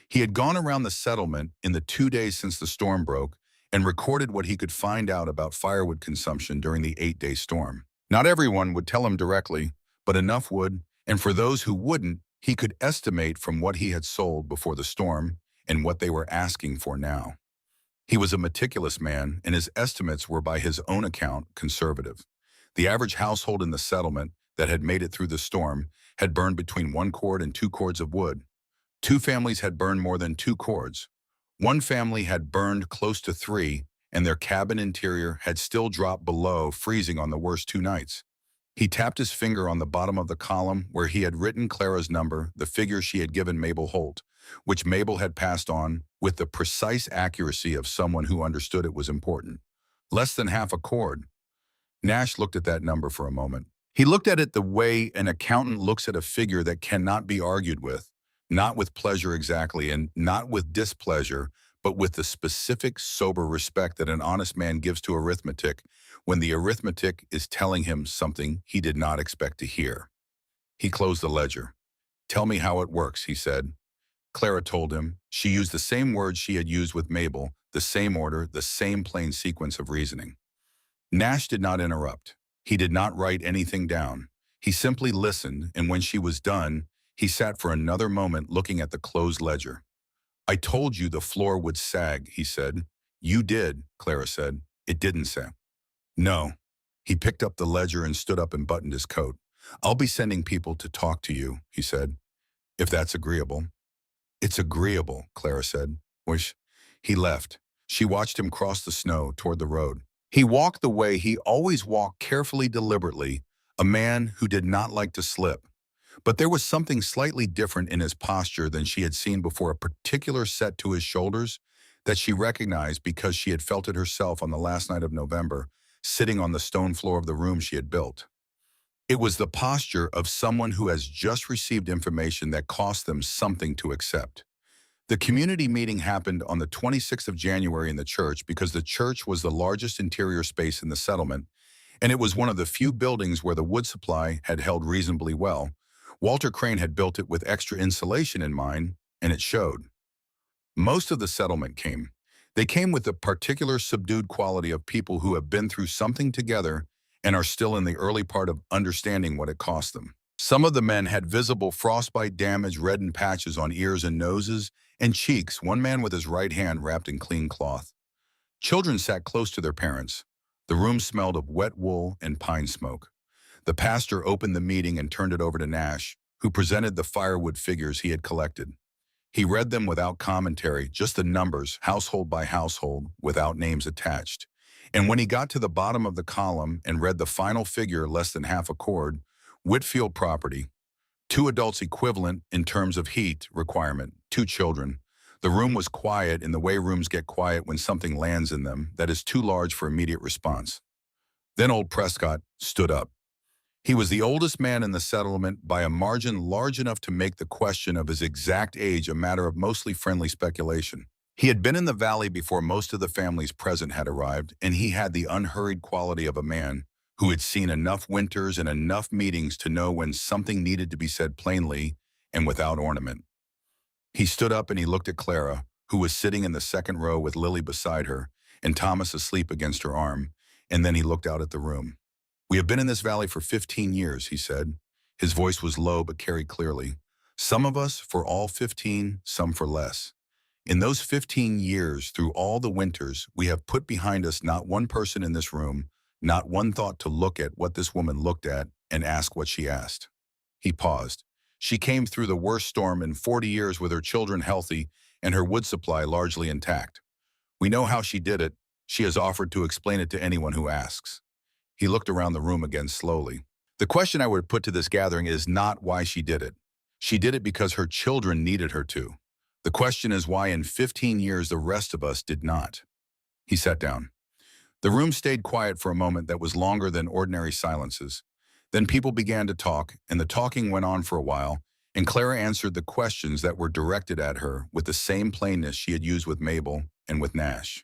He had gone around the settlement in the 2 days since the storm broke and recorded what he could find out about firewood consumption during the 8-day storm. Not everyone would tell him directly, but enough would, and for those who wouldn't, he could estimate from what he had sold before the storm and what they were asking for now. He was a meticulous man, and his estimates were, by his own account, conservative. The average household in the settlement that had made it through the storm had burned between 1 cord and 2 cords of wood. 2 families had burned more than 2 cords. 1 family had burned close to 3, and their cabin interior had still dropped below freezing on the worst 2 nights. He tapped his finger on the bottom of the column where he had written Clara's number, the figure she had given Mabel Holt, which Mabel had passed on with the precise accuracy of someone who understood it was important. Less than half a chord. Nash looked at that number for a moment. He looked at it the way an accountant looks at a figure that cannot be argued with, not with pleasure exactly, and not with displeasure, but with the specific, sober respect that an honest man gives to arithmetic when the arithmetic is telling him something he did not expect to hear. He closed the ledger. "Tell me how it works," he said. Clara told him. She used the same words she had used with Mabel, the same order, the same plain sequence of reasoning. Nash did not interrupt. He did not write anything down. He simply listened, and when she was done, he sat for another moment looking at the closed ledger. "I told you the floor would sag," he said. "You did," Clara said. "It didn't sag." "No." He picked up the ledger and stood up and buttoned his coat. "I'll be sending people to talk to you," he said, "if that's agreeable." "It's agreeable," Clara said. "Wish." He left. She watched him cross the snow toward the road. He walked the way he always walked, carefully, deliberately, a man who did not like to slip. But there was something slightly different in his posture than she had seen before, a particular set to his shoulders that she recognized because she had felt it herself on the last night of November, sitting on the stone floor of the room she had built. It was the posture of someone who has just received information that cost them something to accept. The community meeting happened on the 26th of January in the church because the church was the largest interior space in the settlement, and it was one of the few buildings where the wood supply had held reasonably well. Walter Crane had built it with extra insulation in mind, and it showed. Most of the settlement came. They came with the particular subdued quality of people who have been through something together and are still in the early part of understanding what it cost them. Some of the men had visible frostbite damage, reddened patches on ears and noses and cheeks, one man with his right hand wrapped in clean cloth. Children sat close to their parents. The room smelled of wet wool and pine smoke. The pastor opened the meeting and turned it over to Nash, who presented the firewood figures he had collected. He read them without commentary, just the numbers, household by household, without names attached. And when he got to the bottom of the column and read the final figure, less than half a chord, Whitfield property, 2 adults equivalent in terms of heat requirement, 2 children. The room was quiet in the way rooms get quiet when something lands in them that is too large for immediate response. Then old Prescott stood up. He was the oldest man in the settlement by a margin large enough to make the question of his exact age a matter of mostly friendly speculation. He had been in the valley before most of the families present had arrived, and he had the unhurried quality of a man who had seen enough winters and enough meetings to know when something needed to be said plainly and without ornament. He stood up and he looked at Clara, who was sitting in the second row with Lily beside her and Thomas asleep against her arm, and then he looked out at the room. "We have been in this valley for 15 years, he said. His voice was low but carried clearly. "Some of us for all 15, some for less. In those 15 years, through all the winters, we have put behind us not one person in this room, not one thought to look at what this woman looked at and ask what she asked." He paused. "She came through the worst storm in 40 years with her children healthy and her wood supply largely intact. We know how she did it. She has offered to explain it to anyone who asks." He looked around the room again slowly. "The question I would put to this gathering is not why she did it. She did it because her children needed her to. The question is why in 15 years the rest of us did not." He sat down. The room stayed quiet for a moment that was longer than ordinary silences. Then people began to talk, and the talking went on for a while, and Clara answered the questions that were directed at her with the same plainness she had used with Mabel and with Nash.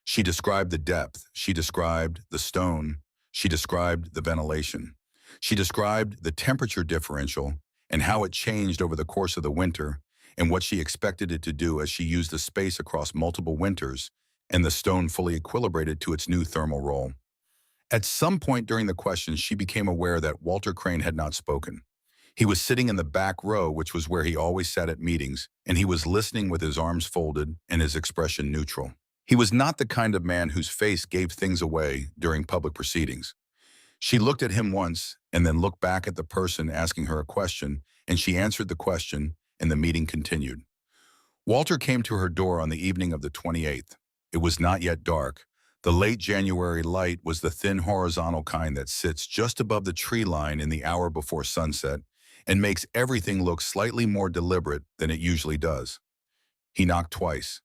She described the depth, she described the stone, she described the ventilation. She described the temperature differential and how it changed over the course of the winter and what she expected it to do as she used the space across multiple winters and the stone fully equilibrated to its new thermal role. At some point during the questions, she became aware that Walter Crane had not spoken. He was sitting in the back row, which was where he always sat at meetings, and he was listening with his arms folded and his expression neutral. He was not the kind of man whose face gave things away during public proceedings. She looked at him once and then looked back at the person asking her a question, and she answered the question, and the meeting continued. Walter came to her door on the evening of the 28th. It was not yet dark, The late January light was the thin horizontal kind that sits just above the tree line in the hour before sunset and makes everything look slightly more deliberate than it usually does. He knocked twice.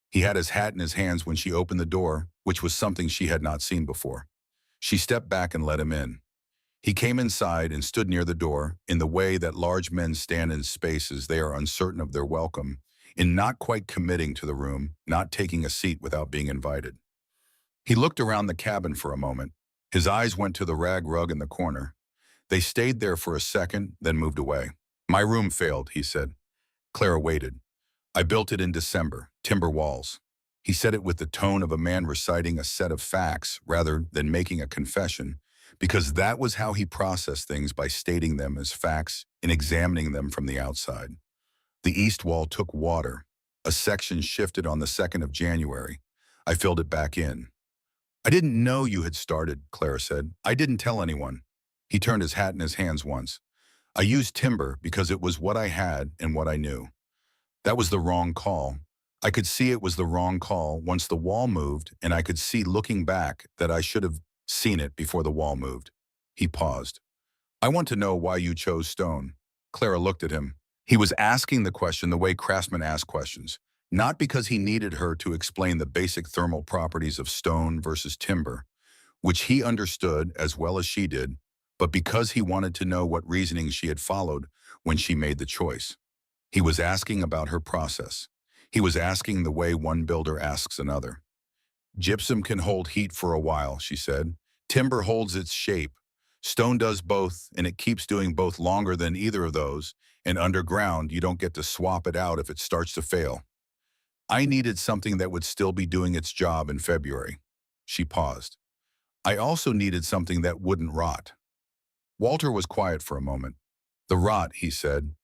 He had his hat in his hands when she opened the door, which was something she had not seen before. She stepped back and let him in. He came inside and stood near the door in the way that large men stand in spaces they are uncertain of their welcome, in not quite committing to the room, not taking a seat without being invited. He looked around the cabin for a moment. His eyes went to the rag rug in the corner. They stayed there for a second, then moved away. "My room failed," he said. Clara waited. "I built it in December, timber walls." He said it with the tone of a man reciting a set of facts rather than making a confession, because that was how he processed things, by stating them as facts and examining them from the outside. The east wall took water. A section shifted on the 2nd of January. I filled it back in. "I didn't know you had started," Clara said. "I didn't tell anyone." He turned his hat in his hands once. "I used timber because it was what I had and what I knew." That was the wrong call. I could see it was the wrong call once the wall moved, and I could see looking back that I should have seen it before the wall moved. He paused. "I want to know why you chose stone." Clara looked at him. He was asking the question the way craftsmen ask questions, not because he needed her to explain the basic thermal properties of stone versus timber, which he understood as well as she did, but because he wanted to know what reasoning she had followed when she made the choice. He was asking about her process. He was asking the way one builder asks another. "Gypsum can hold heat for a while," she said. "Timber holds its shape. Stone does both, and it keeps doing both longer than either of those, and underground you don't get to swap it out if it starts to fail." I needed something that would still be doing its job in February. She paused. "I also needed something that wouldn't rot." Walter was quiet for a moment. "The rot," he said.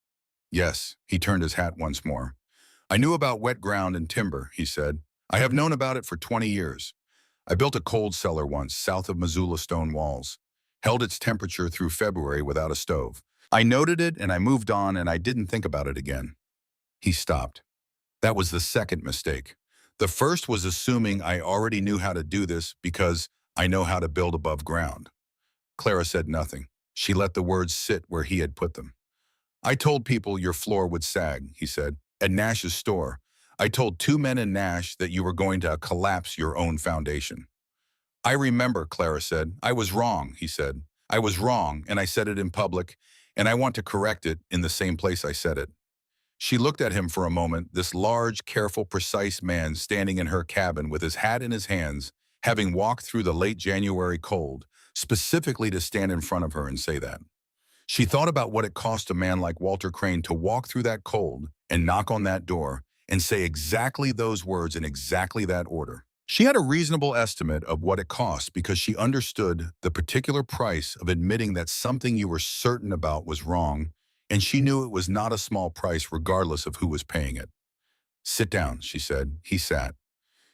"Yes," he turned his hat once more. "I knew about wet ground and timber," he said. "I have known about it for 20 years. I built a cold cellar once south of Missoula stone walls, held its temperature through February without a stove. I noted it and I moved on and I didn't think about it again." He stopped. That was the second mistake. The first was assuming I already knew how to do this because I know how to build above ground. Clara said nothing. She let the words sit where he had put them. "I told people your floor would sag," he said, "at Nash's store. I told 2 men in Nash that you were going to collapse your own foundation." "I remember," Clara said. "I was wrong," he said. "I was wrong, and I said it in public, and I want to correct it in the same place I said it." She looked at him for a moment, this large, careful, precise man standing in her cabin with his hat in his hands, having walked through the late January cold, specifically to stand in front of her and say that. She thought about what it cost a man like Walter Crane to walk through that cold and knock on that door and say exactly those words in exactly that order. She had a reasonable estimate of what it cost because she understood the particular price of admitting that something you were certain about was wrong, and she knew it was not a small price regardless of who was paying it. "Sit down," she said. He sat.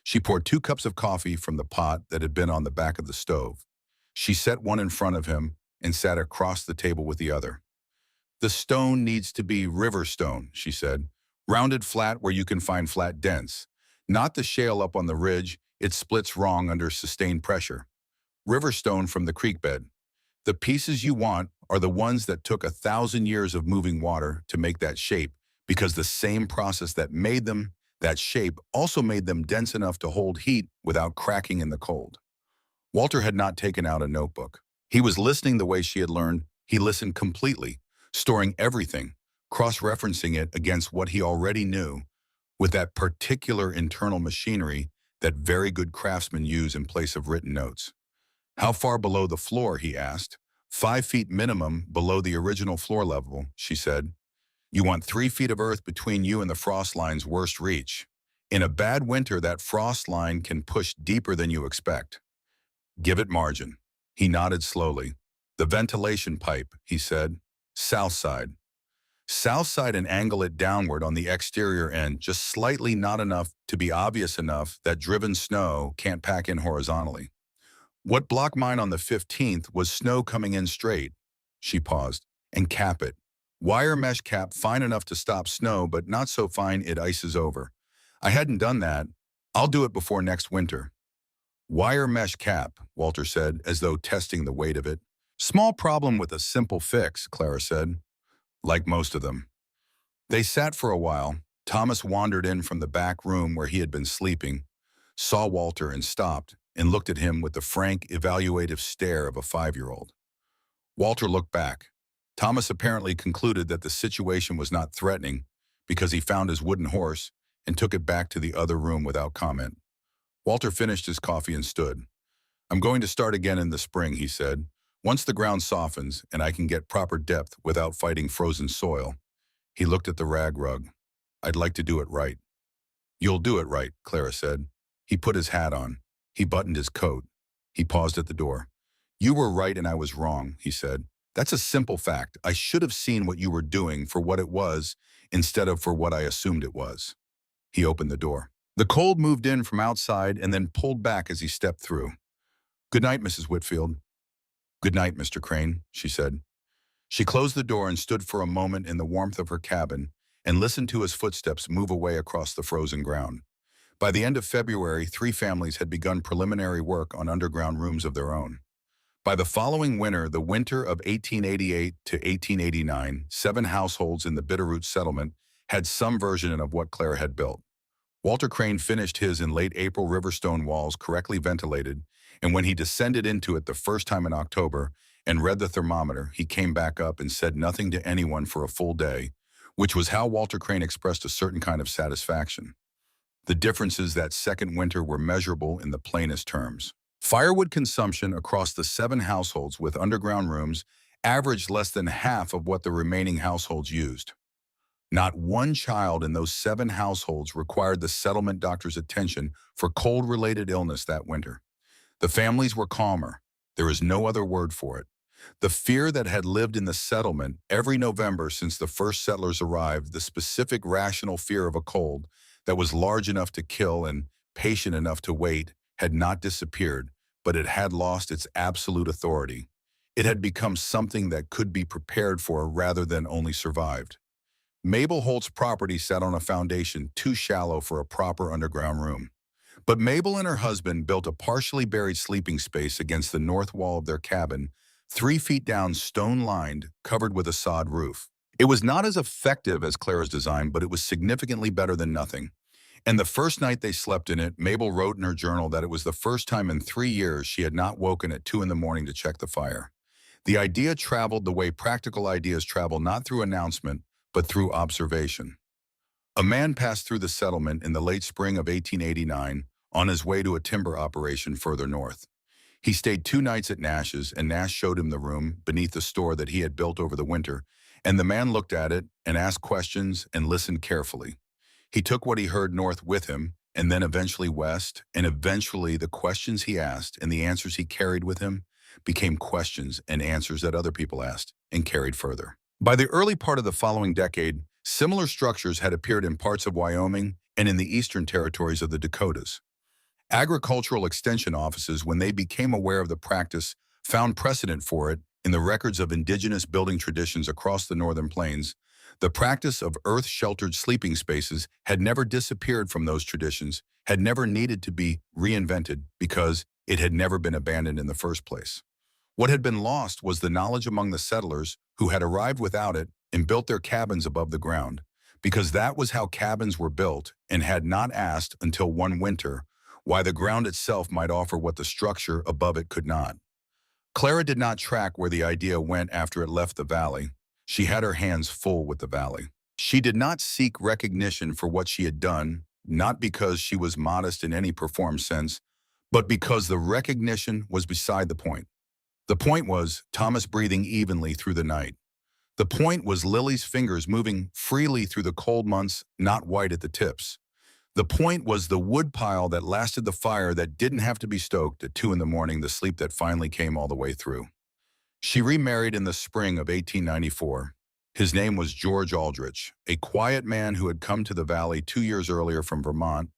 She poured 2 cups of coffee from the pot that had been on the back of the stove. She set one in front of him and sat across the table with the other. "The stone needs to be river stone," she said. "Rounded flat where you can find flat dents. Not the shale up on the ridge, it splits wrong under sustained pressure. River stone from the creek bed. The pieces you want are the ones that took 1,000 years of moving water to make that shape, because the same process that made them that shape also made them dense enough to hold heat without cracking in the cold." Walter had not taken out a notebook. He was listening the way she had learned. He listened completely, storing everything, cross-referencing it against what he already knew, with that particular internal machinery that very good craftsmen use in place of written notes. "How far below the floor?" he asked. 5 feet minimum below the original floor level," she said. "You want 3 feet of earth between you and the frost line's worst reach. In a bad winter, that frost line can push deeper than you expect. Give it margin." He nodded slowly. "The ventilation pipe," he said. "South side. South side, and angle it downward on the exterior end, just slightly, not enough to be obvious enough that driven snow can't pack in horizontally. What blocked mine on the 15th was snow coming in straight." She paused. "And cap it. Wire mesh cap fine enough to stop snow, but not so fine it ices over. I hadn't done that. I'll do it before next winter." Wire mesh cap, Walter said, as though testing the weight of it. Small problem with a simple fix, Clara said. Like most of them. They sat for a while. Thomas wandered in from the back room where he had been sleeping, saw Walter and stopped, and looked at him with the frank, evaluative stare of a 5-year-old. Walter looked back. Thomas apparently concluded that the situation was not threatening because he found his wooden horse and took it back to the other room without comment. Walter finished his coffee and stood. I'm going to start again in the spring, he said. Once the ground softens and I can get proper depth without fighting frozen soil. He looked at the rag rug. I'd like to do it right. You'll do it right, Clara said. He put his hat on. He buttoned his coat. He paused at the door. You were right and I was wrong, he said. That's a simple fact. I should have seen what you were doing for what it was instead of for what I assumed it was. He opened the door. The cold moved in from outside and then pulled back as he stepped through. Good night, Mrs. Whitfield. Good night, Mr. Crane, she said. She closed the door and stood for a moment in the warmth of her cabin and listened to his footsteps move away across the frozen ground. By the end of February, 3 families had begun preliminary work on underground rooms of their own. By the following winter, the winter of 1888 to 1889, 7 households in the Bitterroot settlement had some version of what Clara had built. Walter Crane finished his in late April, riverstone walls correctly ventilated, and when he descended into it the first time in October and read the thermometer, he came back up and said nothing to anyone for a full day, which was how Walter Crane expressed a certain kind of satisfaction. The differences that second winter were measurable in the plainest terms. Firewood consumption across the 7 households with underground rooms averaged less than half of what the remaining households used. Not one child in those 7 households required the settlement doctor's attention for cold-related illness that winter. The families were calmer. There is no other word for it. The fear that had lived in the settlement every November since the first settlers arrived, the specific rational fear of a cold that was large enough to kill and patient enough to wait, had not disappeared, but it had lost its absolute authority. It had become something that could be prepared for rather than only survived. Mabel Holt's property sat on a foundation too shallow for a proper underground room. But Mabel and her husband built a partially buried sleeping space against the north wall of their cabin, 3 feet down, stone-lined, covered with a sod roof. It was not as effective as Clara's design, but it was significantly better than nothing. And the first night they slept in it, Mabel wrote in her journal that it was the first time in 3 years she had not woken at 2 in the morning to check the fire. The idea traveled the way practical ideas travel, not through announcement, but through observation. A man passed through the settlement in the late spring of 1889 on his way to a timber operation further north. He stayed 2 nights at Nash's, and Nash showed him the room beneath the store that he had built over the winter, and the man looked at it and asked questions and listened carefully. He took what he heard north with him, and then eventually west, and eventually the questions he asked and the answers he carried with him became questions and answers that other people asked and carried further. By the early part of the following decade, similar structures had appeared in parts of Wyoming and in the eastern territories of the Dakotas. Agricultural extension offices, when they became aware of the practice, found precedent for it in the records of indigenous building traditions across the northern plains. The practice of earth-sheltered sleeping spaces had never disappeared from those traditions, had never needed to be reinvented because it had never been abandoned in the first place. What had been lost was the knowledge among the settlers who had arrived without it and built their cabins above the ground, because that was how cabins were built, and had not asked until one winter why the ground itself might offer what the structure above it could not. Clara did not track where the idea went after it left the valley. She had her hands full with the valley. She did not seek recognition for what she had done, not because she was modest in any performed sense, but because the recognition was beside the point. The point was Thomas breathing evenly through the night. The point was Lily's fingers moving freely through the cold months, not white at the tips. The point was the wood pile that lasted, the fire that didn't have to be stoked at 2 in the morning, the sleep that finally came all the way through. She remarried in the spring of 1894. His name was George Aldrich, a quiet man who had come to the valley 2 years earlier from Vermont,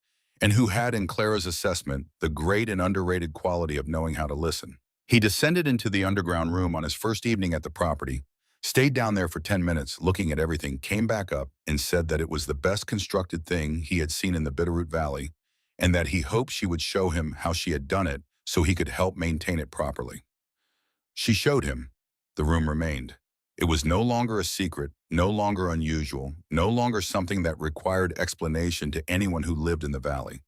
and who had, in Clara's assessment, the great and underrated quality of knowing how to listen. He descended into the underground room on his first evening at the property, stayed down there for 10 minutes looking at everything, came back up and said that it was the best constructed thing he had seen in the Bitterroot Valley, and that he hoped she would show him how she had done it so he could help maintain it properly. She showed him. The room remained. It was no longer a secret, no longer unusual, no longer something that required explanation to anyone who lived in the valley.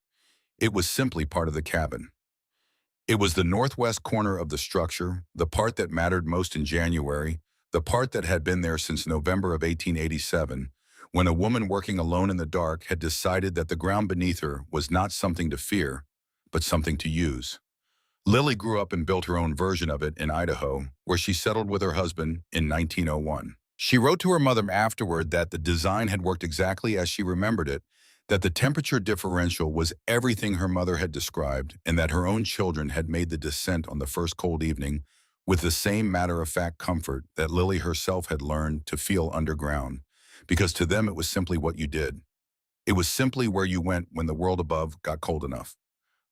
It was simply part of the cabin. It was the northwest corner of the structure, the part that mattered most in January, the part that had been there since November of 1887, when a woman working alone in the dark had decided that the ground beneath her was not something to fear, but something to use. Lily grew up and built her own version of it in Idaho, where she settled with her husband in 1901. She wrote to her mother afterward that the design had worked exactly as she remembered it, that the temperature differential was everything her mother had described, and that her own children had made the descent on the first cold evening with the same matter-of-fact comfort that Lily herself had learned to feel underground, because to them it was simply what you did. It was simply where you went when the world above got cold enough.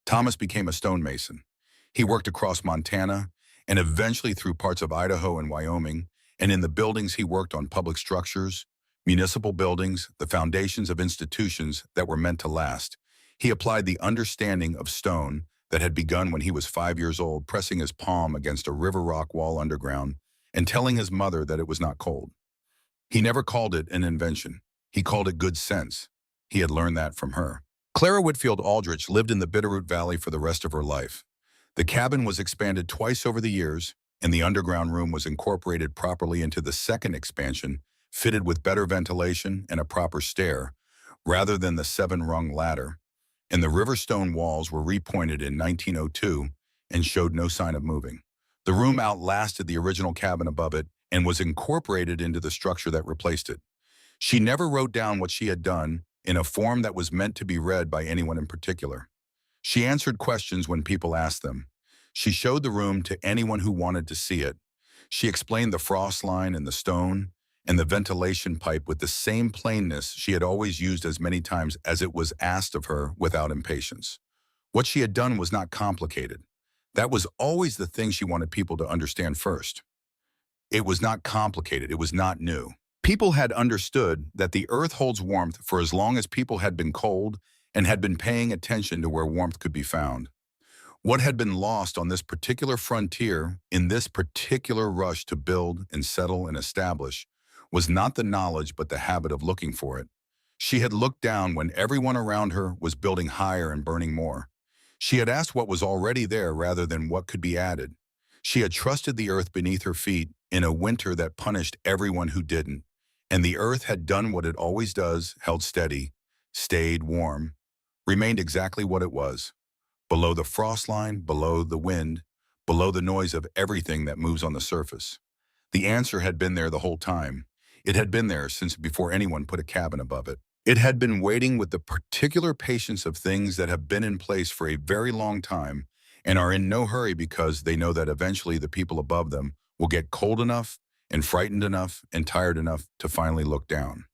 Thomas became a stonemason. He worked across Montana and eventually through parts of Idaho and Wyoming, and in the buildings he worked on public structures, municipal buildings, the foundations of institutions that were meant to last. He applied the understanding of stone that had begun when he was 5 years old, pressing his palm against a river rock wall underground and telling his mother that it was not cold. He never called it an invention. He called it good sense. He had learned that from her. Clara Whitfield Aldrich lived in the Bitterroot Valley for the rest of her life. The cabin was expanded twice over the years, and the underground room was incorporated properly into the second expansion, fitted with better ventilation and a proper stair, rather than the 7-rung ladder. And the river stone walls were repointed in 1902 and showed no sign of moving. The room outlasted the original cabin above it and was incorporated into the structure that replaced it. She never wrote down what she had done in a form that was meant to be read by anyone in particular. She answered questions when people asked them. She showed the room to anyone who wanted to see it. She explained the frost line and the stone and the ventilation pipe with the same plainness she had always used as many times as it was asked of her without impatience. What she had done was not complicated. That was always the thing she wanted people to understand first. It was not complicated. It was not new. People had understood that the earth holds warmth for as long as people had been cold and had been paying attention to where warmth could be found. What had been lost on this particular frontier, in this particular rush to build and settle and establish, was not the knowledge but the habit of looking for it. She had looked down when everyone around her was building higher and burning more. She had asked what was already there rather than what could be added. She had trusted the earth beneath her feet in a winter that punished everyone who didn't, and the earth had done what it always does, held steady, stayed warm, remained exactly what it was, below the frost line, below the wind, below the noise of everything that moves on the surface. The answer had been there the whole time. It had been there since before anyone put a cabin above it. It had been waiting with the particular patience of things that have been in place for a very long time and are in no hurry because they know that eventually the people above them will get cold enough and frightened enough and tired enough to finally look down.